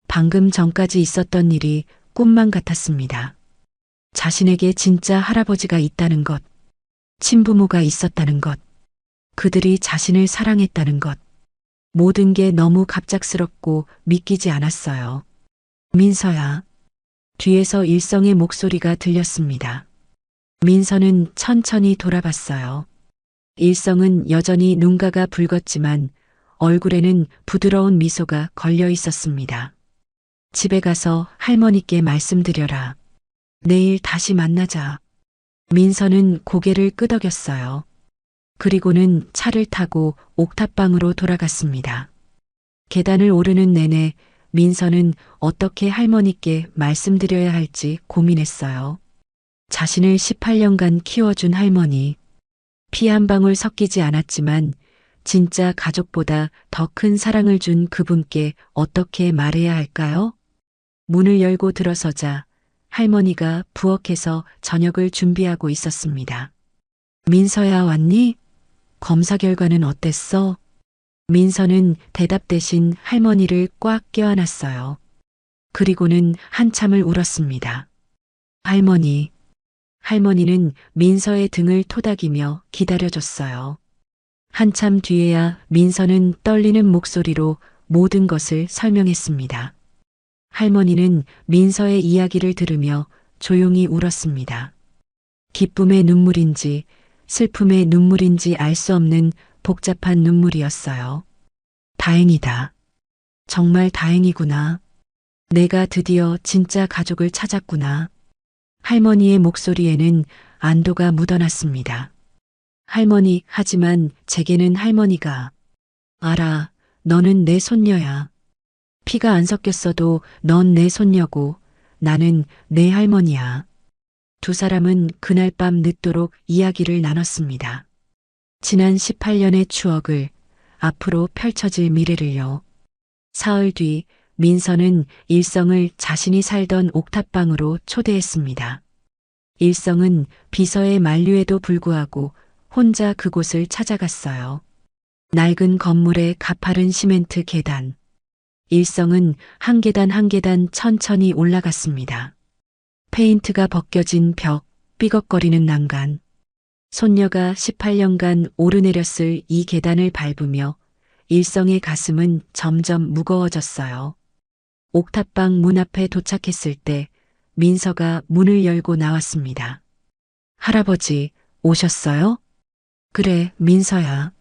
Speaker 2: 방금 전까지 있었던 일이 꿈만 같았습니다. 자신에게 진짜 할아버지가 있다는 것, 친부모가 있었다는 것, 그들이 자신을 사랑했다는 것, 모든 게 너무 갑작스럽고 믿기지 않았어요. 민서야. 뒤에서 일성의 목소리가 들렸습니다. 민서는 천천히 돌아봤어요. 일성은 여전히 눈가가 붉었지만 얼굴에는 부드러운 미소가 걸려 있었습니다. 집에 가서 할머니께 말씀드려라. 내일 다시 만나자. 민서는 고개를 끄덕였어요. 그리고는 차를 타고 옥탑방으로 돌아갔습니다. 계단을 오르는 내내 민서는 어떻게 할머니께 말씀드려야 할지 고민했어요. 자신을 18년간 키워준 할머니. 피 한 방울 섞이지 않았지만 진짜 가족보다 더 큰 사랑을 준 그분께 어떻게 말해야 할까요? 문을 열고 들어서자 할머니가 부엌에서 저녁을 준비하고 있었습니다. 민서야 왔니? 검사 결과는 어땠어? 민서는 대답 대신 할머니를 꽉 껴안았어요. 그리고는 한참을 울었습니다. 할머니는 민서의 등을 토닥이며 기다려줬어요. 한참 뒤에야 민서는 떨리는 목소리로 모든 것을 설명했습니다. 할머니는 민서의 이야기를 들으며 조용히 울었습니다. 기쁨의 눈물인지 슬픔의 눈물인지 알 수 없는 복잡한 눈물이었어요. 다행이다. 정말 다행이구나. 내가 드디어 진짜 가족을 찾았구나. 할머니의 목소리에는 안도가 묻어났습니다. 할머니, 하지만 제게는 할머니가. 알아, 너는 내 손녀야. 피가 안 섞였어도 넌 내 손녀고 나는 내 할머니야. 두 사람은 그날 밤 늦도록 이야기를 나눴습니다. 지난 18년의 추억을, 앞으로 펼쳐질 미래를요. 사흘 뒤 민서는 일성을 자신이 살던 옥탑방으로 초대했습니다. 일성은 비서의 만류에도 불구하고 혼자 그곳을 찾아갔어요. 낡은 건물의 가파른 시멘트 계단. 일성은 한 계단 한 계단 천천히 올라갔습니다. 페인트가 벗겨진 벽, 삐걱거리는 난간. 손녀가 18년간 오르내렸을 이 계단을 밟으며 일성의 가슴은 점점 무거워졌어요. 옥탑방 문 앞에 도착했을 때 민서가 문을 열고 나왔습니다. 할아버지, 오셨어요? 그래, 민서야.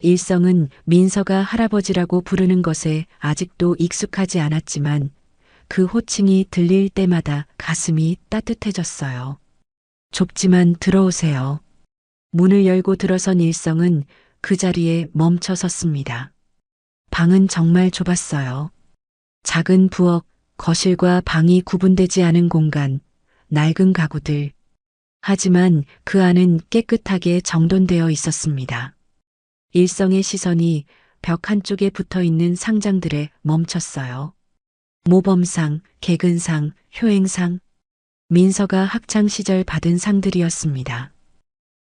Speaker 2: 일성은 민서가 할아버지라고 부르는 것에 아직도 익숙하지 않았지만 그 호칭이 들릴 때마다 가슴이 따뜻해졌어요. 좁지만 들어오세요. 문을 열고 들어선 일성은 그 자리에 멈춰 섰습니다. 방은 정말 좁았어요. 작은 부엌, 거실과 방이 구분되지 않은 공간, 낡은 가구들. 하지만 그 안은 깨끗하게 정돈되어 있었습니다. 일성의 시선이 벽 한쪽에 붙어 있는 상장들에 멈췄어요. 모범상, 개근상, 효행상. 민서가 학창시절 받은 상들이었습니다.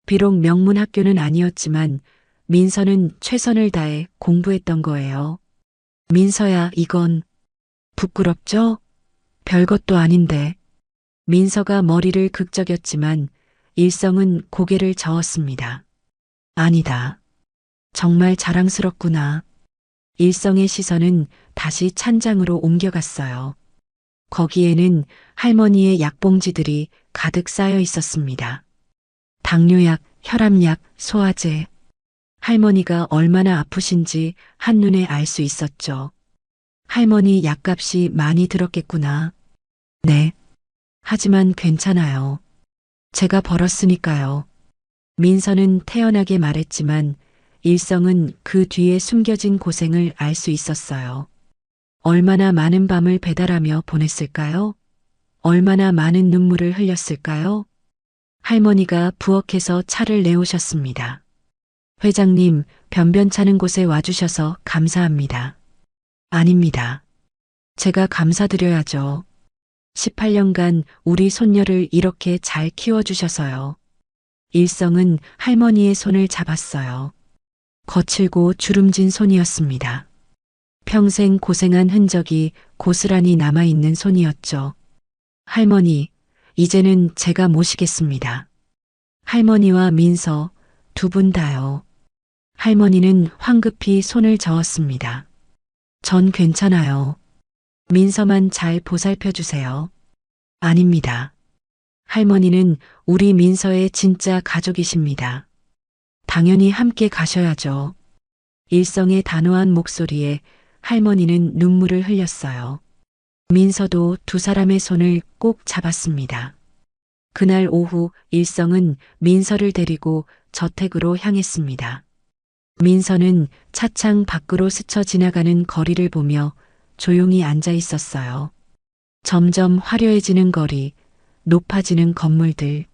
Speaker 2: 비록 명문 학교는 아니었지만 민서는 최선을 다해 공부했던 거예요. 민서야, 이건 부끄럽죠? 별것도 아닌데. 민서가 머리를 극적였지만 일성은 고개를 저었습니다. 아니다. 정말 자랑스럽구나. 일성의 시선은 다시 찬장으로 옮겨갔어요. 거기에는 할머니의 약봉지들이 가득 쌓여 있었습니다. 당뇨약, 혈압약, 소화제. 할머니가 얼마나 아프신지 한눈에 알 수 있었죠. 할머니 약값이 많이 들었겠구나. 네. 하지만 괜찮아요. 제가 벌었으니까요. 민서는 태연하게 말했지만 일성은 그 뒤에 숨겨진 고생을 알 수 있었어요. 얼마나 많은 밤을 배달하며 보냈을까요? 얼마나 많은 눈물을 흘렸을까요? 할머니가 부엌에서 차를 내오셨습니다. 회장님, 변변찮은 곳에 와주셔서 감사합니다. 아닙니다. 제가 감사드려야죠. 18년간 우리 손녀를 이렇게 잘 키워주셔서요. 일성은 할머니의 손을 잡았어요. 거칠고 주름진 손이었습니다. 평생 고생한 흔적이 고스란히 남아있는 손이었죠. 할머니, 이제는 제가 모시겠습니다. 할머니와 민서, 두 분 다요. 할머니는 황급히 손을 저었습니다. 전 괜찮아요. 민서만 잘 보살펴 주세요. 아닙니다. 할머니는 우리 민서의 진짜 가족이십니다. 당연히 함께 가셔야죠. 일성의 단호한 목소리에 할머니는 눈물을 흘렸어요. 민서도 두 사람의 손을 꼭 잡았습니다. 그날 오후 일성은 민서를 데리고 저택으로 향했습니다. 민서는 차창 밖으로 스쳐 지나가는 거리를 보며 조용히 앉아 있었어요. 점점 화려해지는 거리, 높아지는 건물들.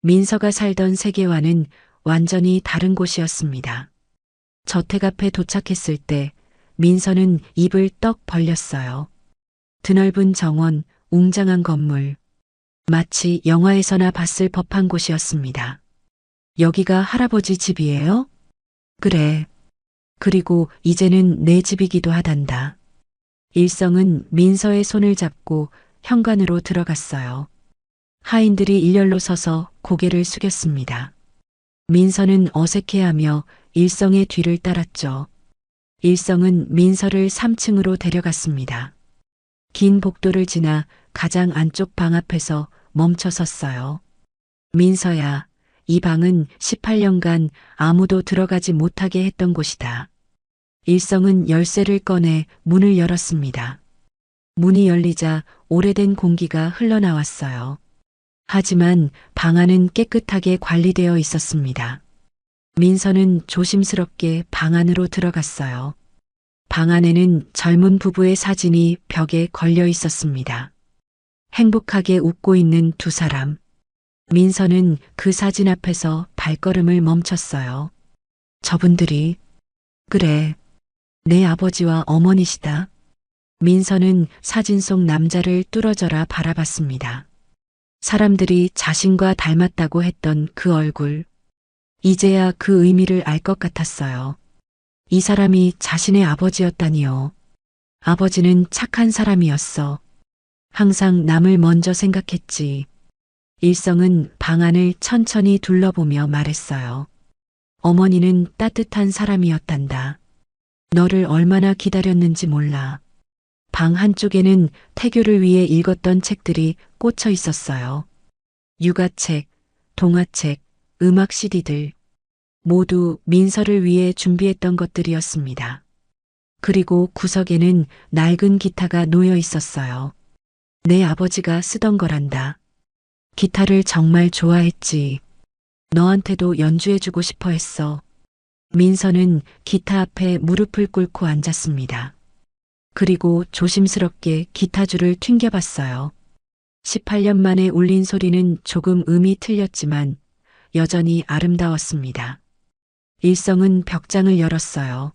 Speaker 2: 민서가 살던 세계와는 완전히 다른 곳이었습니다. 저택 앞에 도착했을 때 민서는 입을 떡 벌렸어요. 드넓은 정원, 웅장한 건물. 마치 영화에서나 봤을 법한 곳이었습니다. 여기가 할아버지 집이에요? 그래. 그리고 이제는 내 집이기도 하단다. 일성은 민서의 손을 잡고 현관으로 들어갔어요. 하인들이 일렬로 서서 고개를 숙였습니다. 민서는 어색해하며 일성의 뒤를 따랐죠. 일성은 민서를 3층으로 데려갔습니다. 긴 복도를 지나 가장 안쪽 방 앞에서 멈춰 섰어요. 민서야, 이 방은 18년간 아무도 들어가지 못하게 했던 곳이다. 일성은 열쇠를 꺼내 문을 열었습니다. 문이 열리자 오래된 공기가 흘러나왔어요. 하지만 방 안은 깨끗하게 관리되어 있었습니다. 민서는 조심스럽게 방 안으로 들어갔어요. 방 안에는 젊은 부부의 사진이 벽에 걸려 있었습니다. 행복하게 웃고 있는 두 사람. 민서는 그 사진 앞에서 발걸음을 멈췄어요. 저분들이, 그래, 내 아버지와 어머니시다. 민서는 사진 속 남자를 뚫어져라 바라봤습니다. 사람들이 자신과 닮았다고 했던 그 얼굴. 이제야 그 의미를 알 것 같았어요. 이 사람이 자신의 아버지였다니요. 아버지는 착한 사람이었어. 항상 남을 먼저 생각했지. 일성은 방 안을 천천히 둘러보며 말했어요. 어머니는 따뜻한 사람이었단다. 너를 얼마나 기다렸는지 몰라. 방 한쪽에는 태교를 위해 읽었던 책들이 꽂혀 있었어요. 육아책, 동화책, 음악 CD들. 모두 민서를 위해 준비했던 것들이었습니다. 그리고 구석에는 낡은 기타가 놓여 있었어요. 내 아버지가 쓰던 거란다. 기타를 정말 좋아했지. 너한테도 연주해주고 싶어 했어. 민서는 기타 앞에 무릎을 꿇고 앉았습니다. 그리고 조심스럽게 기타줄을 튕겨봤어요. 18년 만에 울린 소리는 조금 음이 틀렸지만 여전히 아름다웠습니다. 일성은 벽장을 열었어요.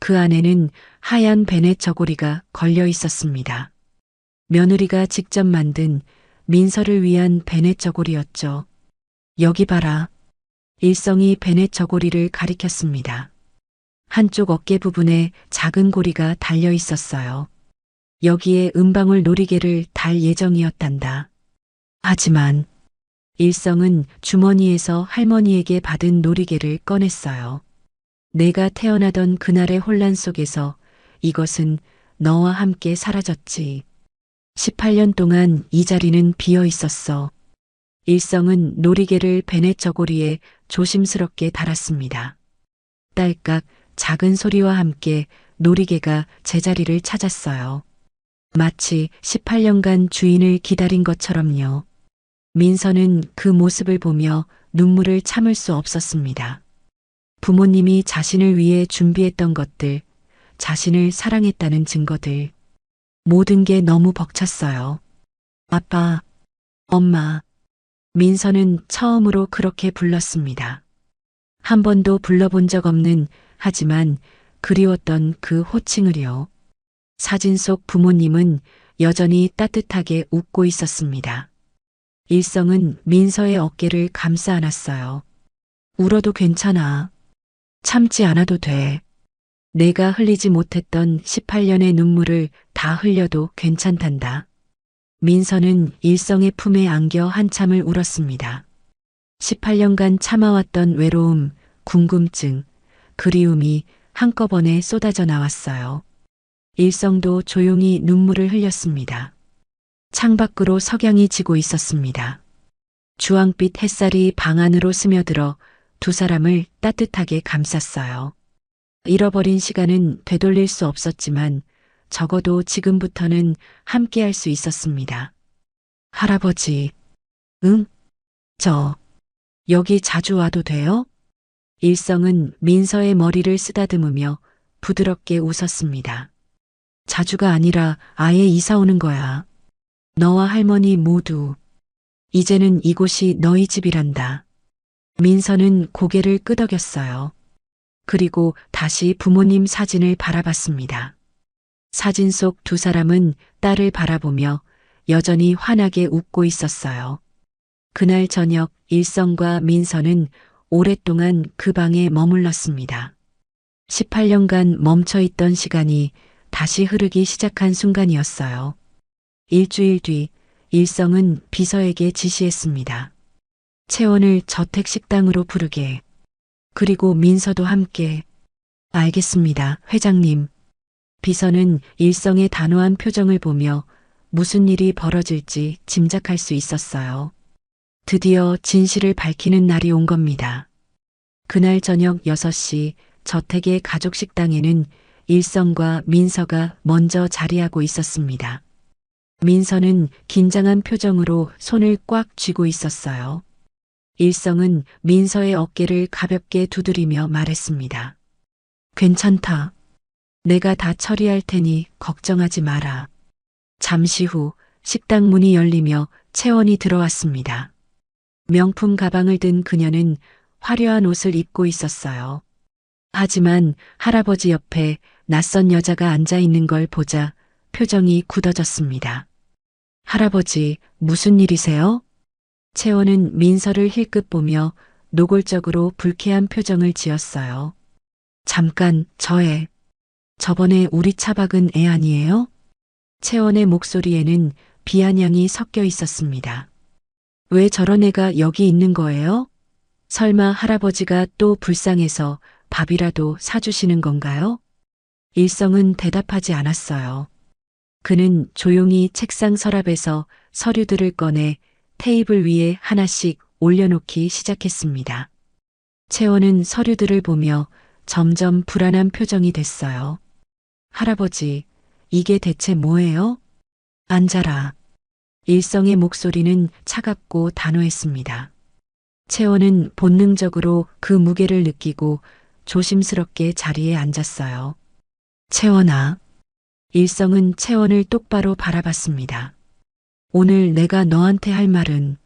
Speaker 2: 그 안에는 하얀 베넷 저고리가 걸려 있었습니다. 며느리가 직접 만든 민서를 위한 베넷 저고리였죠. 여기 봐라. 일성이 베넷 저고리를 가리켰습니다. 한쪽 어깨 부분에 작은 고리가 달려 있었어요. 여기에 은방울 놀이개를 달 예정이었단다. 하지만 일성은 주머니에서 할머니에게 받은 놀이개를 꺼냈어요. 내가 태어나던 그날의 혼란 속에서 이것은 너와 함께 사라졌지. 18년 동안 이 자리는 비어 있었어. 일성은 놀이개를 베넷 저고리에 조심스럽게 달았습니다. 딸깍 작은 소리와 함께 놀이개가 제자리를 찾았어요. 마치 18년간 주인을 기다린 것처럼요. 민서는 그 모습을 보며 눈물을 참을 수 없었습니다. 부모님이 자신을 위해 준비했던 것들, 자신을 사랑했다는 증거들, 모든 게 너무 벅찼어요. 아빠, 엄마. 민서는 처음으로 그렇게 불렀습니다. 한 번도 불러본 적 없는 하지만 그리웠던 그 호칭을요. 사진 속 부모님은 여전히 따뜻하게 웃고 있었습니다. 일성은 민서의 어깨를 감싸 안았어요. 울어도 괜찮아. 참지 않아도 돼. 내가 흘리지 못했던 18년의 눈물을 다 흘려도 괜찮단다. 민서는 일성의 품에 안겨 한참을 울었습니다. 18년간 참아왔던 외로움, 궁금증, 그리움이 한꺼번에 쏟아져 나왔어요. 일성도 조용히 눈물을 흘렸습니다. 창밖으로 석양이 지고 있었습니다. 주황빛 햇살이 방 안으로 스며들어 두 사람을 따뜻하게 감쌌어요. 잃어버린 시간은 되돌릴 수 없었지만 적어도 지금부터는 함께할 수 있었습니다. 할아버지, 응? 저, 여기 자주 와도 돼요? 일성은 민서의 머리를 쓰다듬으며 부드럽게 웃었습니다. 자주가 아니라 아예 이사 오는 거야. 너와 할머니 모두. 이제는 이곳이 너희 집이란다. 민서는 고개를 끄덕였어요. 그리고 다시 부모님 사진을 바라봤습니다. 사진 속 두 사람은 딸을 바라보며 여전히 환하게 웃고 있었어요. 그날 저녁 일성과 민서는 오랫동안 그 방에 머물렀습니다. 18년간 멈춰있던 시간이 다시 흐르기 시작한 순간이었어요. 일주일 뒤 일성은 비서에게 지시했습니다. 채원을 저택식당으로 부르게. 그리고 민서도 함께. 알겠습니다, 회장님. 비서는 일성의 단호한 표정을 보며 무슨 일이 벌어질지 짐작할 수 있었어요. 드디어 진실을 밝히는 날이 온 겁니다. 그날 저녁 6시 저택의 가족 식당에는 일성과 민서가 먼저 자리하고 있었습니다. 민서는 긴장한 표정으로 손을 꽉 쥐고 있었어요. 일성은 민서의 어깨를 가볍게 두드리며 말했습니다. 괜찮다. 내가 다 처리할 테니 걱정하지 마라. 잠시 후 식당 문이 열리며 채원이 들어왔습니다. 명품 가방을 든 그녀는 화려한 옷을 입고 있었어요. 하지만 할아버지 옆에 낯선 여자가 앉아 있는 걸 보자 표정이 굳어졌습니다. 할아버지, 무슨 일이세요? 채원은 민서를 힐끗 보며 노골적으로 불쾌한 표정을 지었어요. 잠깐, 저번에 우리 차 박은 애 아니에요? 채원의 목소리에는 비아냥이 섞여 있었습니다. 왜 저런 애가 여기 있는 거예요? 설마 할아버지가 또 불쌍해서 밥이라도 사주시는 건가요? 일성은 대답하지 않았어요. 그는 조용히 책상 서랍에서 서류들을 꺼내 테이블 위에 하나씩 올려놓기 시작했습니다. 채원은 서류들을 보며 점점 불안한 표정이 됐어요. 할아버지, 이게 대체 뭐예요? 앉아라. 일성의 목소리는 차갑고 단호했습니다. 채원은 본능적으로 그 무게를 느끼고 조심스럽게 자리에 앉았어요. 채원아. 일성은 채원을 똑바로 바라봤습니다. 오늘 내가 너한테 할 말은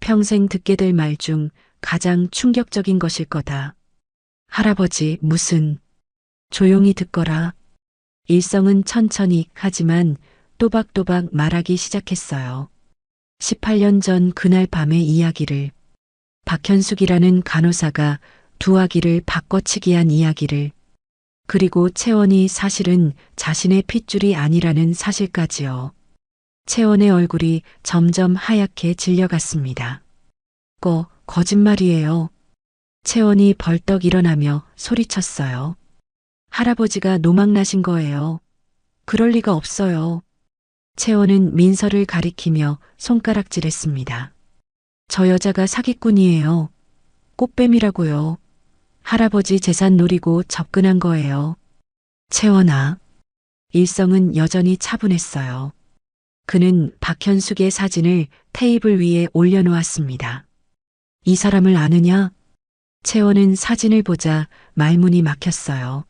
Speaker 2: 평생 듣게 될 말 중 가장 충격적인 것일 거다. 할아버지, 무슨... 조용히 듣거라. 일성은 천천히 하지만 또박또박 말하기 시작했어요. 18년 전 그날 밤의 이야기를, 박현숙이라는 간호사가 두 아기를 바꿔치기 한 이야기를, 그리고 채원이 사실은 자신의 핏줄이 아니라는 사실까지요. 채원의 얼굴이 점점 하얗게 질려갔습니다. 거짓말이에요. 채원이 벌떡 일어나며 소리쳤어요. 할아버지가 노망나신 거예요. 그럴 리가 없어요. 채원은 민서를 가리키며 손가락질했습니다. 저 여자가 사기꾼이에요. 꽃뱀이라고요. 할아버지 재산 노리고 접근한 거예요. 채원아. 일성은 여전히 차분했어요. 그는 박현숙의 사진을 테이블 위에 올려놓았습니다. 이 사람을 아느냐? 채원은 사진을 보자 말문이 막혔어요.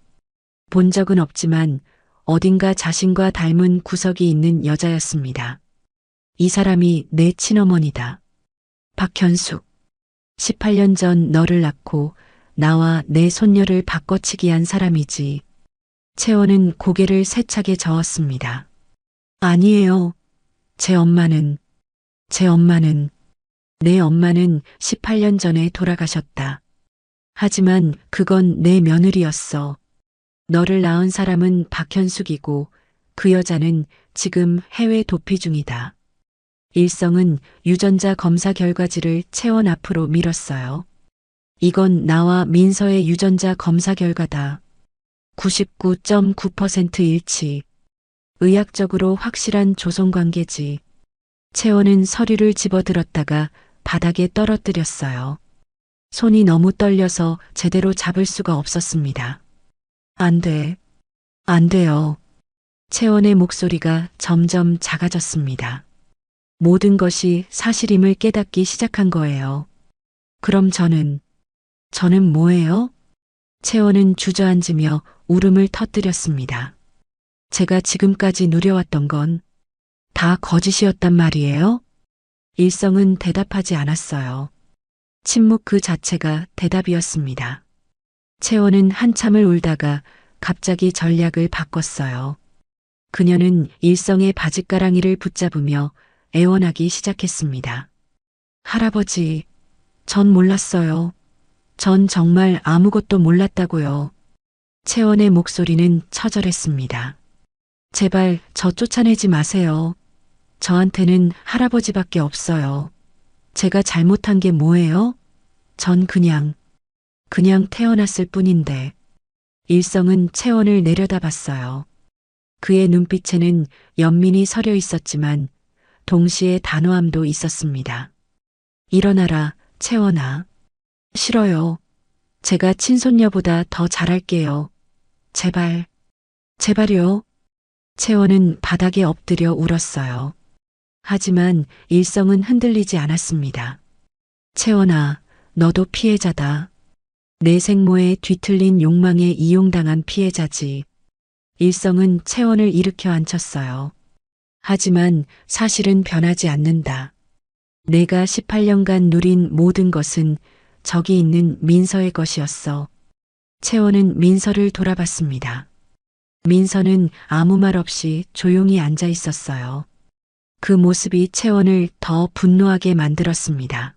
Speaker 2: 본 적은 없지만 어딘가 자신과 닮은 구석이 있는 여자였습니다. 이 사람이 내 친어머니다. 박현숙. 18년 전 너를 낳고 나와 내 손녀를 바꿔치기 한 사람이지. 채원은 고개를 세차게 저었습니다. 아니에요. 제 엄마는 내 엄마는 18년 전에 돌아가셨다. 하지만 그건 내 며느리였어. 너를 낳은 사람은 박현숙이고 그 여자는 지금 해외 도피 중이다. 일성은 유전자 검사 결과지를 채원 앞으로 밀었어요. 이건 나와 민서의 유전자 검사 결과다. 99.9% 일치. 의학적으로 확실한 조손관계지. 채원은 서류를 집어들었다가 바닥에 떨어뜨렸어요. 손이 너무 떨려서 제대로 잡을 수가 없었습니다. 안 돼요. 채원의 목소리가 점점 작아졌습니다. 모든 것이 사실임을 깨닫기 시작한 거예요. 그럼 저는 뭐예요? 채원은 주저앉으며 울음을 터뜨렸습니다. 제가 지금까지 누려왔던 건 다 거짓이었단 말이에요? 일성은 대답하지 않았어요. 침묵 그 자체가 대답이었습니다. 채원은 한참을 울다가 갑자기 전략을 바꿨어요. 그녀는 일성의 바짓가랑이를 붙잡으며 애원하기 시작했습니다. 할아버지, 전 몰랐어요. 전 정말 아무것도 몰랐다고요. 채원의 목소리는 처절했습니다. 제발 저 쫓아내지 마세요. 저한테는 할아버지밖에 없어요. 제가 잘못한 게 뭐예요? 전 그냥 태어났을 뿐인데. 일성은 채원을 내려다봤어요. 그의 눈빛에는 연민이 서려 있었지만 동시에 단호함도 있었습니다. 일어나라, 채원아. 싫어요. 제가 친손녀보다 더 잘할게요. 제발요. 채원은 바닥에 엎드려 울었어요. 하지만 일성은 흔들리지 않았습니다. 채원아, 너도 피해자다. 내 생모의 뒤틀린 욕망에 이용당한 피해자지. 일성은 채원을 일으켜 앉혔어요. 하지만 사실은 변하지 않는다. 내가 18년간 누린 모든 것은 저기 있는 민서의 것이었어. 채원은 민서를 돌아봤습니다. 민서는 아무 말 없이 조용히 앉아 있었어요. 그 모습이 채원을 더 분노하게 만들었습니다.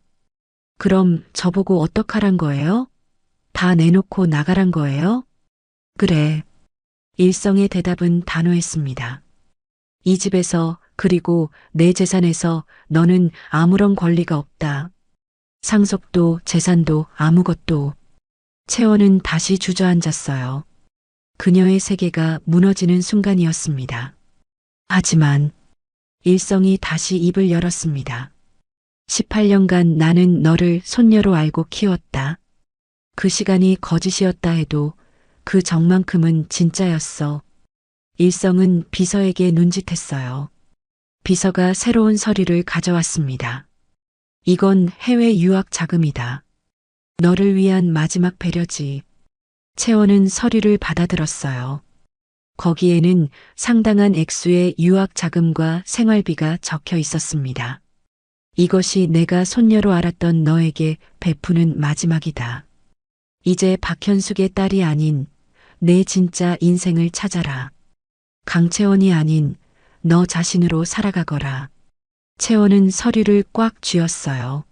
Speaker 2: 그럼 저보고 어떡하란 거예요? 다 내놓고 나가란 거예요? 그래. 일성의 대답은 단호했습니다. 이 집에서 그리고 내 재산에서 너는 아무런 권리가 없다. 상속도 재산도 아무것도. 채원은 다시 주저앉았어요. 그녀의 세계가 무너지는 순간이었습니다. 하지만 일성이 다시 입을 열었습니다. 18년간 나는 너를 손녀로 알고 키웠다. 그 시간이 거짓이었다 해도 그 정만큼은 진짜였어. 일성은 비서에게 눈짓했어요. 비서가 새로운 서류를 가져왔습니다. 이건 해외 유학 자금이다. 너를 위한 마지막 배려지. 채원은 서류를 받아들었어요. 거기에는 상당한 액수의 유학 자금과 생활비가 적혀 있었습니다. 이것이 내가 손녀로 알았던 너에게 베푸는 마지막이다. 이제 박현숙의 딸이 아닌 내 진짜 인생을 찾아라. 강채원이 아닌 너 자신으로 살아가거라. 채원은 서류를 꽉 쥐었어요.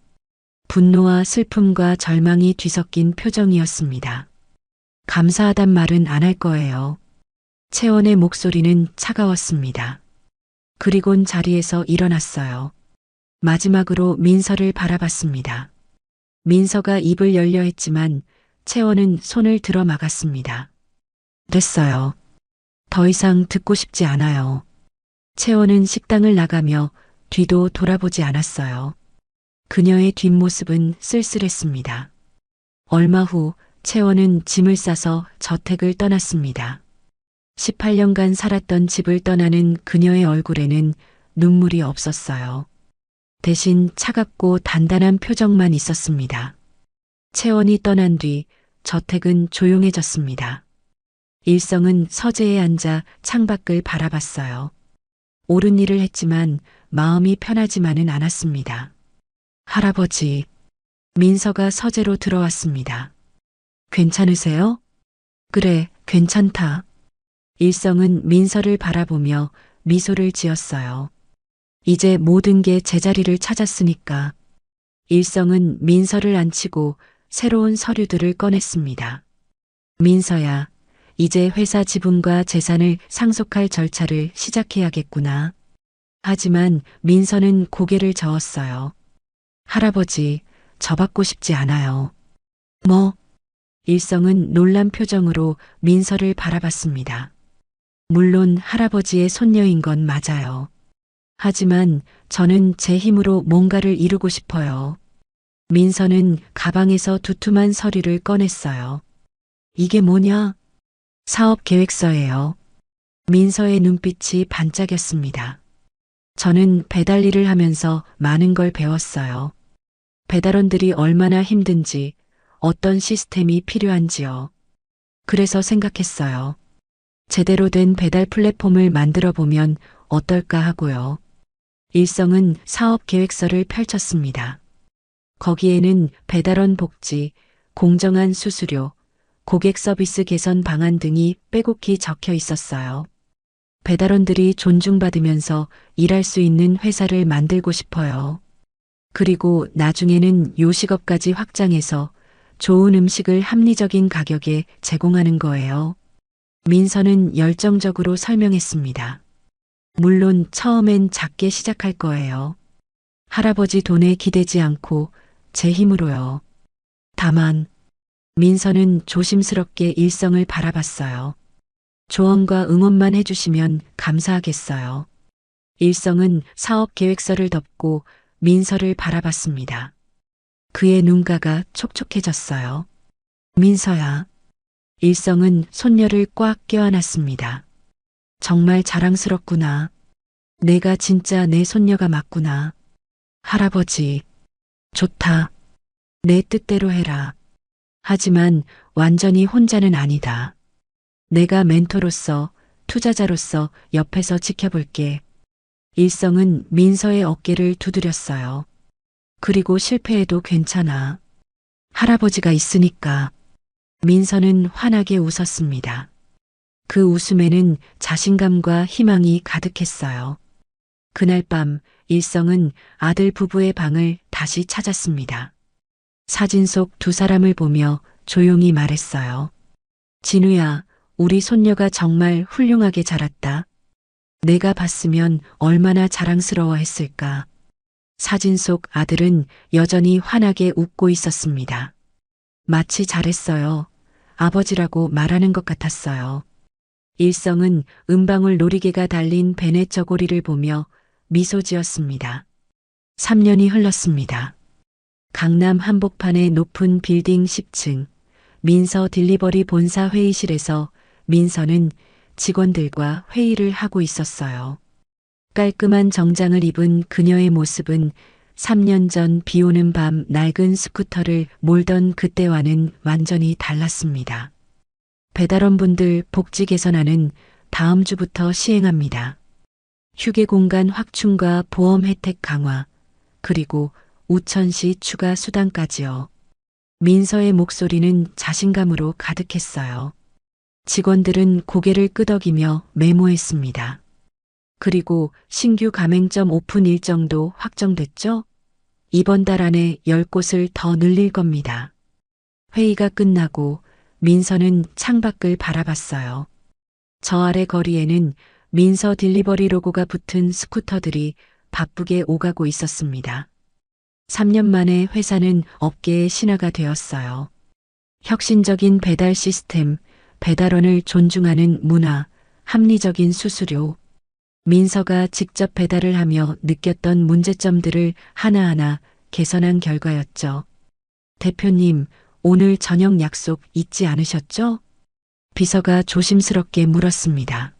Speaker 2: 분노와 슬픔과 절망이 뒤섞인 표정이었습니다. 감사하단 말은 안 할 거예요. 채원의 목소리는 차가웠습니다. 그리곤 자리에서 일어났어요. 마지막으로 민서를 바라봤습니다. 민서가 입을 열려 했지만 채원은 손을 들어 막았습니다. 됐어요. 더 이상 듣고 싶지 않아요. 채원은 식당을 나가며 뒤도 돌아보지 않았어요. 그녀의 뒷모습은 쓸쓸했습니다. 얼마 후 채원은 짐을 싸서 저택을 떠났습니다. 18년간 살았던 집을 떠나는 그녀의 얼굴에는 눈물이 없었어요. 대신 차갑고 단단한 표정만 있었습니다. 채원이 떠난 뒤 저택은 조용해졌습니다. 일성은 서재에 앉아 창밖을 바라봤어요. 옳은 일을 했지만 마음이 편하지만은 않았습니다. 할아버지, 민서가 서재로 들어왔습니다. 괜찮으세요? 그래, 괜찮다. 일성은 민서를 바라보며 미소를 지었어요. 이제 모든 게 제자리를 찾았으니까. 일성은 민서를 앉히고 새로운 서류들을 꺼냈습니다. 민서야, 이제 회사 지분과 재산을 상속할 절차를 시작해야겠구나. 하지만 민서는 고개를 저었어요. 할아버지, 저 받고 싶지 않아요. 뭐? 일성은 놀란 표정으로 민서를 바라봤습니다. 물론 할아버지의 손녀인 건 맞아요. 하지만 저는 제 힘으로 뭔가를 이루고 싶어요. 민서는 가방에서 두툼한 서류를 꺼냈어요. 이게 뭐냐? 사업 계획서예요. 민서의 눈빛이 반짝였습니다. 저는 배달 일을 하면서 많은 걸 배웠어요. 배달원들이 얼마나 힘든지, 어떤 시스템이 필요한지요. 그래서 생각했어요. 제대로 된 배달 플랫폼을 만들어 보면 어떨까 하고요. 일성은 사업 계획서를 펼쳤습니다. 거기에는 배달원 복지, 공정한 수수료, 고객 서비스 개선 방안 등이 빼곡히 적혀 있었어요. 배달원들이 존중받으면서 일할 수 있는 회사를 만들고 싶어요. 그리고 나중에는 요식업까지 확장해서 좋은 음식을 합리적인 가격에 제공하는 거예요. 민서는 열정적으로 설명했습니다. 물론 처음엔 작게 시작할 거예요. 할아버지 돈에 기대지 않고 제 힘으로요. 다만 민서는 조심스럽게 일성을 바라봤어요. 조언과 응원만 해주시면 감사하겠어요. 일성은 사업 계획서를 덮고 민서를 바라봤습니다. 그의 눈가가 촉촉해졌어요. 민서야. 일성은 손녀를 꽉 껴안았습니다. 정말 자랑스럽구나. 내가 진짜 내 손녀가 맞구나. 할아버지. 좋다. 내 뜻대로 해라. 하지만 완전히 혼자는 아니다. 내가 멘토로서, 투자자로서 옆에서 지켜볼게. 일성은 민서의 어깨를 두드렸어요. 그리고 실패해도 괜찮아. 할아버지가 있으니까. 민서는 환하게 웃었습니다. 그 웃음에는 자신감과 희망이 가득했어요. 그날 밤 일성은 아들 부부의 방을 다시 찾았습니다. 사진 속 두 사람을 보며 조용히 말했어요. 진우야, 우리 손녀가 정말 훌륭하게 자랐다. 내가 봤으면 얼마나 자랑스러워했을까. 사진 속 아들은 여전히 환하게 웃고 있었습니다. 마치 잘했어요. 아버지라고 말하는 것 같았어요. 일성은 은방울 놀이개가 달린 베네 저고리를 보며 미소 지었습니다. 3년이 흘렀습니다. 강남 한복판의 높은 빌딩 10층 민서 딜리버리 본사 회의실에서 민서는 직원들과 회의를 하고 있었어요. 깔끔한 정장을 입은 그녀의 모습은 3년 전 비 오는 밤 낡은 스쿠터를 몰던 그때와는 완전히 달랐습니다. 배달원분들 복지 개선안은 다음 주부터 시행합니다. 휴게 공간 확충과 보험 혜택 강화, 그리고 우천시 추가 수당까지요. 민서의 목소리는 자신감으로 가득했어요. 직원들은 고개를 끄덕이며 메모했습니다. 그리고 신규 가맹점 오픈 일정도 확정됐죠? 이번 달 안에 10곳을 더 늘릴 겁니다. 회의가 끝나고 민서는 창밖을 바라봤어요. 저 아래 거리에는 민서 딜리버리 로고가 붙은 스쿠터들이 바쁘게 오가고 있었습니다. 3년 만에 회사는 업계의 신화가 되었어요. 혁신적인 배달 시스템, 배달원을 존중하는 문화, 합리적인 수수료. 민서가 직접 배달을 하며 느꼈던 문제점들을 하나하나 개선한 결과였죠. 대표님, 오늘 저녁 약속 잊지 않으셨죠? 비서가 조심스럽게 물었습니다.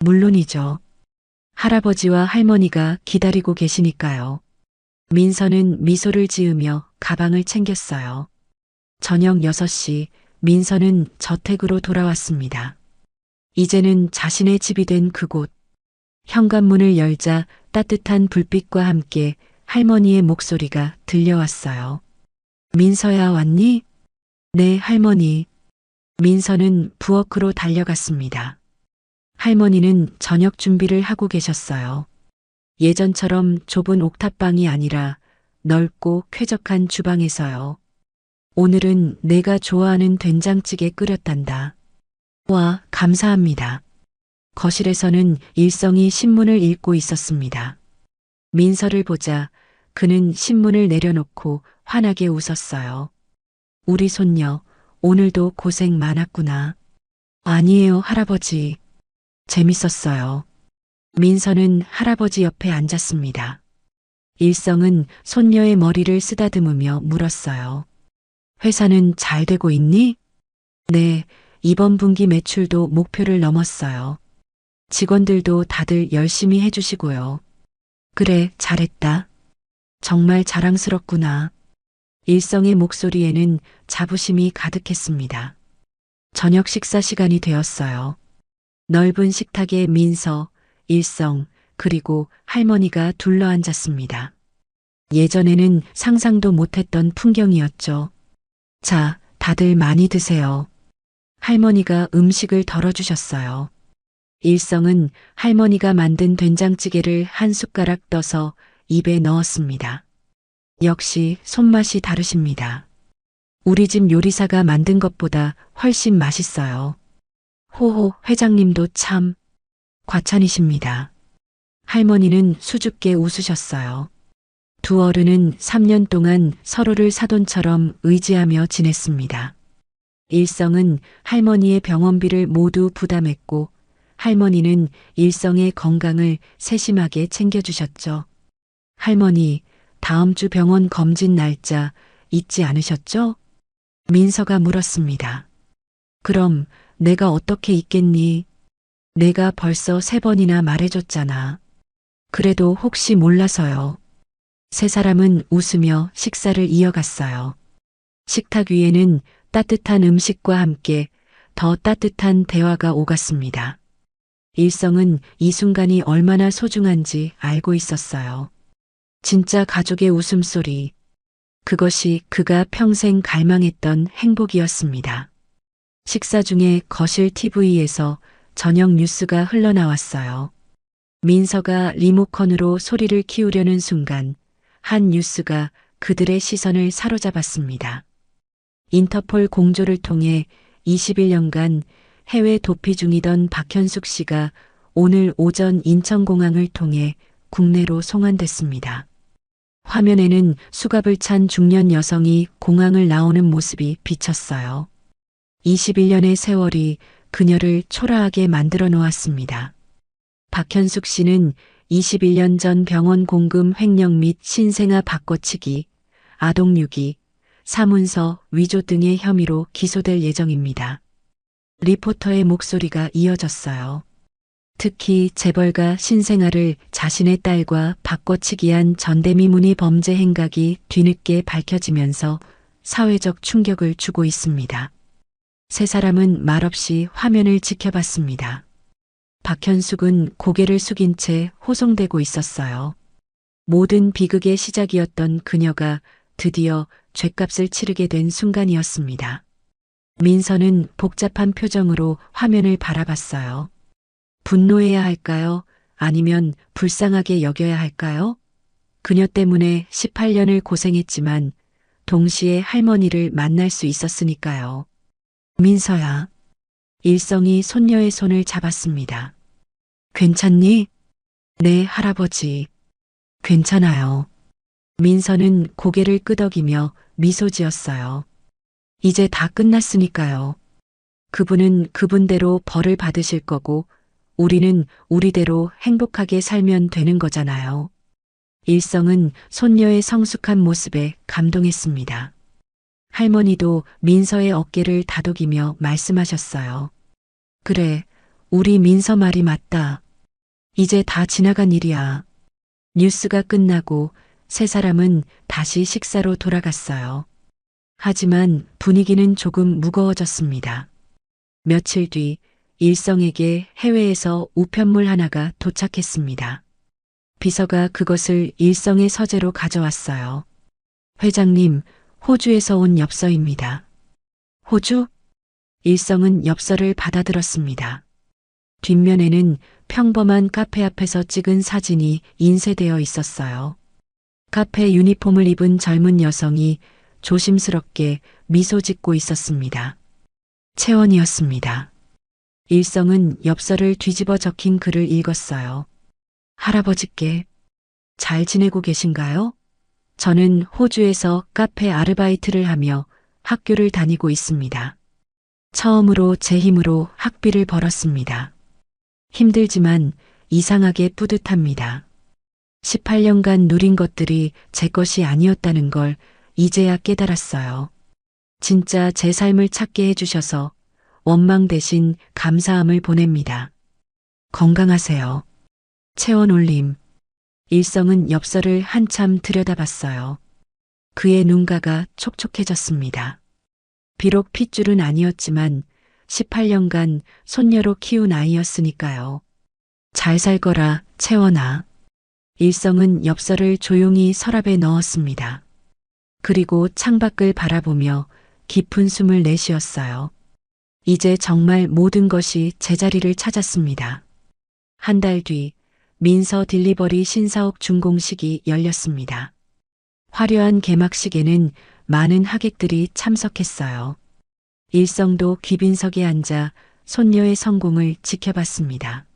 Speaker 2: 물론이죠. 할아버지와 할머니가 기다리고 계시니까요. 민서는 미소를 지으며 가방을 챙겼어요. 저녁 6시 민서는 저택으로 돌아왔습니다. 이제는 자신의 집이 된 그곳. 현관문을 열자 따뜻한 불빛과 함께 할머니의 목소리가 들려왔어요. 민서야, 왔니? 네, 할머니. 민서는 부엌으로 달려갔습니다. 할머니는 저녁 준비를 하고 계셨어요. 예전처럼 좁은 옥탑방이 아니라 넓고 쾌적한 주방에서요. 오늘은 내가 좋아하는 된장찌개 끓였단다. 와, 감사합니다. 거실에서는 일성이 신문을 읽고 있었습니다. 민서를 보자 그는 신문을 내려놓고 환하게 웃었어요. 우리 손녀, 오늘도 고생 많았구나. 아니에요, 할아버지. 재밌었어요. 민서는 할아버지 옆에 앉았습니다. 일성은 손녀의 머리를 쓰다듬으며 물었어요. 회사는 잘 되고 있니? 네, 이번 분기 매출도 목표를 넘었어요. 직원들도 다들 열심히 해주시고요. 그래, 잘했다. 정말 자랑스럽구나. 일성의 목소리에는 자부심이 가득했습니다. 저녁 식사 시간이 되었어요. 넓은 식탁에 민서, 일성, 그리고 할머니가 둘러앉았습니다. 예전에는 상상도 못했던 풍경이었죠. 자, 다들 많이 드세요. 할머니가 음식을 덜어주셨어요. 일성은 할머니가 만든 된장찌개를 한 숟가락 떠서 입에 넣었습니다. 역시 손맛이 다르십니다. 우리 집 요리사가 만든 것보다 훨씬 맛있어요. 호호, 회장님도 참 과찬이십니다. 할머니는 수줍게 웃으셨어요. 두 어른은 3년 동안 서로를 사돈처럼 의지하며 지냈습니다. 일성은 할머니의 병원비를 모두 부담했고 할머니는 일성의 건강을 세심하게 챙겨주셨죠. 할머니, 다음 주 병원 검진 날짜 잊지 않으셨죠? 민서가 물었습니다. 그럼 내가 어떻게 잊겠니? 내가 벌써 3번이나 말해줬잖아. 그래도 혹시 몰라서요. 세 사람은 웃으며 식사를 이어갔어요. 식탁 위에는 따뜻한 음식과 함께 더 따뜻한 대화가 오갔습니다. 일성은 이 순간이 얼마나 소중한지 알고 있었어요. 진짜 가족의 웃음소리. 그것이 그가 평생 갈망했던 행복이었습니다. 식사 중에 거실 TV에서 저녁 뉴스가 흘러나왔어요. 민서가 리모컨으로 소리를 키우려는 순간 한 뉴스가 그들의 시선을 사로잡았습니다. 인터폴 공조를 통해 21년간 해외 도피 중이던 박현숙 씨가 오늘 오전 인천공항을 통해 국내로 송환됐습니다. 화면에는 수갑을 찬 중년 여성이 공항을 나오는 모습이 비쳤어요. 21년의 세월이 그녀를 초라하게 만들어 놓았습니다. 박현숙 씨는 21년 전 병원 공금 횡령 및 신생아 바꿔치기, 아동유기, 사문서 위조 등의 혐의로 기소될 예정입니다. 리포터의 목소리가 이어졌어요. 특히 재벌가 신생아를 자신의 딸과 바꿔치기한 전대미문의 범죄 행각이 뒤늦게 밝혀지면서 사회적 충격을 주고 있습니다. 세 사람은 말없이 화면을 지켜봤습니다. 박현숙은 고개를 숙인 채 호송되고 있었어요. 모든 비극의 시작이었던 그녀가 드디어 죗값을 치르게 된 순간이었습니다. 민서는 복잡한 표정으로 화면을 바라봤어요. 분노해야 할까요? 아니면 불쌍하게 여겨야 할까요? 그녀 때문에 18년을 고생했지만 동시에 할머니를 만날 수 있었으니까요. 민서야. 일성이 손녀의 손을 잡았습니다. 괜찮니? 네, 할아버지. 괜찮아요. 민서는 고개를 끄덕이며 미소 지었어요. 이제 다 끝났으니까요. 그분은 그분대로 벌을 받으실 거고 우리는 우리대로 행복하게 살면 되는 거잖아요. 일성은 손녀의 성숙한 모습에 감동했습니다. 할머니도 민서의 어깨를 다독이며 말씀하셨어요. 그래, 우리 민서 말이 맞다. 이제 다 지나간 일이야. 뉴스가 끝나고 세 사람은 다시 식사로 돌아갔어요. 하지만 분위기는 조금 무거워졌습니다. 며칠 뒤 일성에게 해외에서 우편물 하나가 도착했습니다. 비서가 그것을 일성의 서재로 가져왔어요. 회장님, 호주에서 온 엽서입니다. 호주? 일성은 엽서를 받아들었습니다. 뒷면에는 평범한 카페 앞에서 찍은 사진이 인쇄되어 있었어요. 카페 유니폼을 입은 젊은 여성이 조심스럽게 미소 짓고 있었습니다. 채원이었습니다. 일성은 엽서를 뒤집어 적힌 글을 읽었어요. 할아버지께 잘 지내고 계신가요? 저는 호주에서 카페 아르바이트를 하며 학교를 다니고 있습니다. 처음으로 제 힘으로 학비를 벌었습니다. 힘들지만 이상하게 뿌듯합니다. 18년간 누린 것들이 제 것이 아니었다는 걸 이제야 깨달았어요. 진짜 제 삶을 찾게 해주셔서 원망 대신 감사함을 보냅니다. 건강하세요. 채원 올림. 일성은 엽서를 한참 들여다봤어요. 그의 눈가가 촉촉해졌습니다. 비록 핏줄은 아니었지만 18년간 손녀로 키운 아이였으니까요. 잘 살거라, 채원아. 일성은 엽서를 조용히 서랍에 넣었습니다. 그리고 창밖을 바라보며 깊은 숨을 내쉬었어요. 이제 정말 모든 것이 제자리를 찾았습니다. 한 달 뒤 민서 딜리버리 신사옥 준공식이 열렸습니다. 화려한 개막식에는 많은 하객들이 참석했어요. 일성도 귀빈석에 앉아 손녀의 성공을 지켜봤습니다.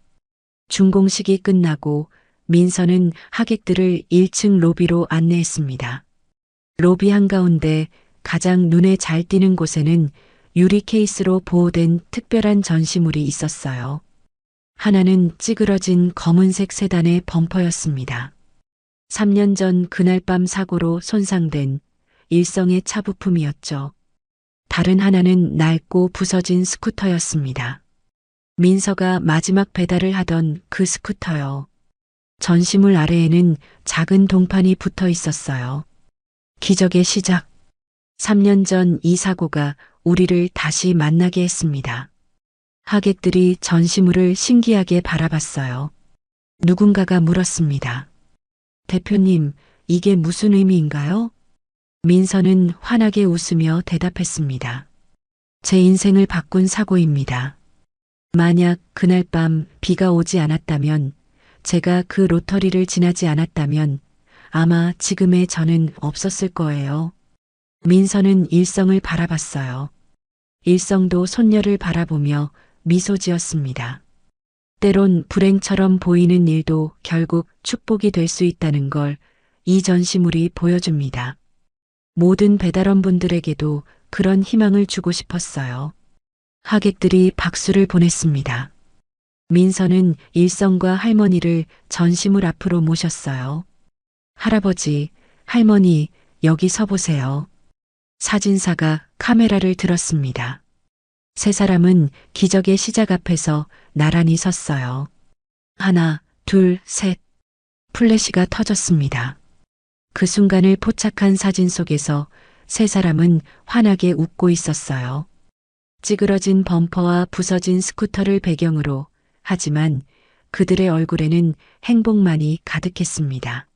Speaker 2: 준공식이 끝나고 민서는 하객들을 1층 로비로 안내했습니다. 로비 한가운데 가장 눈에 잘 띄는 곳에는 유리 케이스로 보호된 특별한 전시물이 있었어요. 하나는 찌그러진 검은색 세단의 범퍼였습니다. 3년 전 그날 밤 사고로 손상된 일성의 차 부품이었죠. 다른 하나는 낡고 부서진 스쿠터였습니다. 민서가 마지막 배달을 하던 그 스쿠터요. 전시물 아래에는 작은 동판이 붙어 있었어요. 기적의 시작. 3년 전 이 사고가 우리를 다시 만나게 했습니다. 하객들이 전시물을 신기하게 바라봤어요. 누군가가 물었습니다. 대표님, 이게 무슨 의미인가요? 민서는 환하게 웃으며 대답했습니다. 제 인생을 바꾼 사고입니다. 만약 그날 밤 비가 오지 않았다면, 제가 그 로터리를 지나지 않았다면 아마 지금의 저는 없었을 거예요. 민서는 일성을 바라봤어요. 일성도 손녀를 바라보며 미소 지었습니다. 때론 불행처럼 보이는 일도 결국 축복이 될 수 있다는 걸 이 전시물이 보여줍니다. 모든 배달원분들에게도 그런 희망을 주고 싶었어요. 하객들이 박수를 보냈습니다. 민서는 일성과 할머니를 전시물 앞으로 모셨어요. 할아버지, 할머니, 여기 서보세요. 사진사가 카메라를 들었습니다. 세 사람은 기적의 시작 앞에서 나란히 섰어요. 하나, 둘, 셋. 플래시가 터졌습니다. 그 순간을 포착한 사진 속에서 세 사람은 환하게 웃고 있었어요. 찌그러진 범퍼와 부서진 스쿠터를 배경으로, 하지만 그들의 얼굴에는 행복만이 가득했습니다.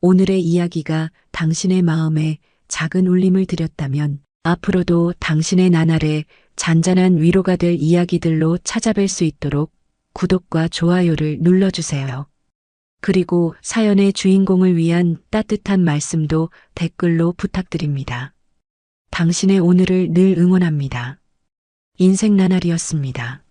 Speaker 2: 오늘의 이야기가 당신의 마음에 작은 울림을 드렸다면 앞으로도 당신의 나날에 잔잔한 위로가 될 이야기들로 찾아뵐 수 있도록 구독과 좋아요를 눌러주세요. 그리고 사연의 주인공을 위한 따뜻한 말씀도 댓글로 부탁드립니다. 당신의 오늘을 늘 응원합니다. 인생 나날이었습니다.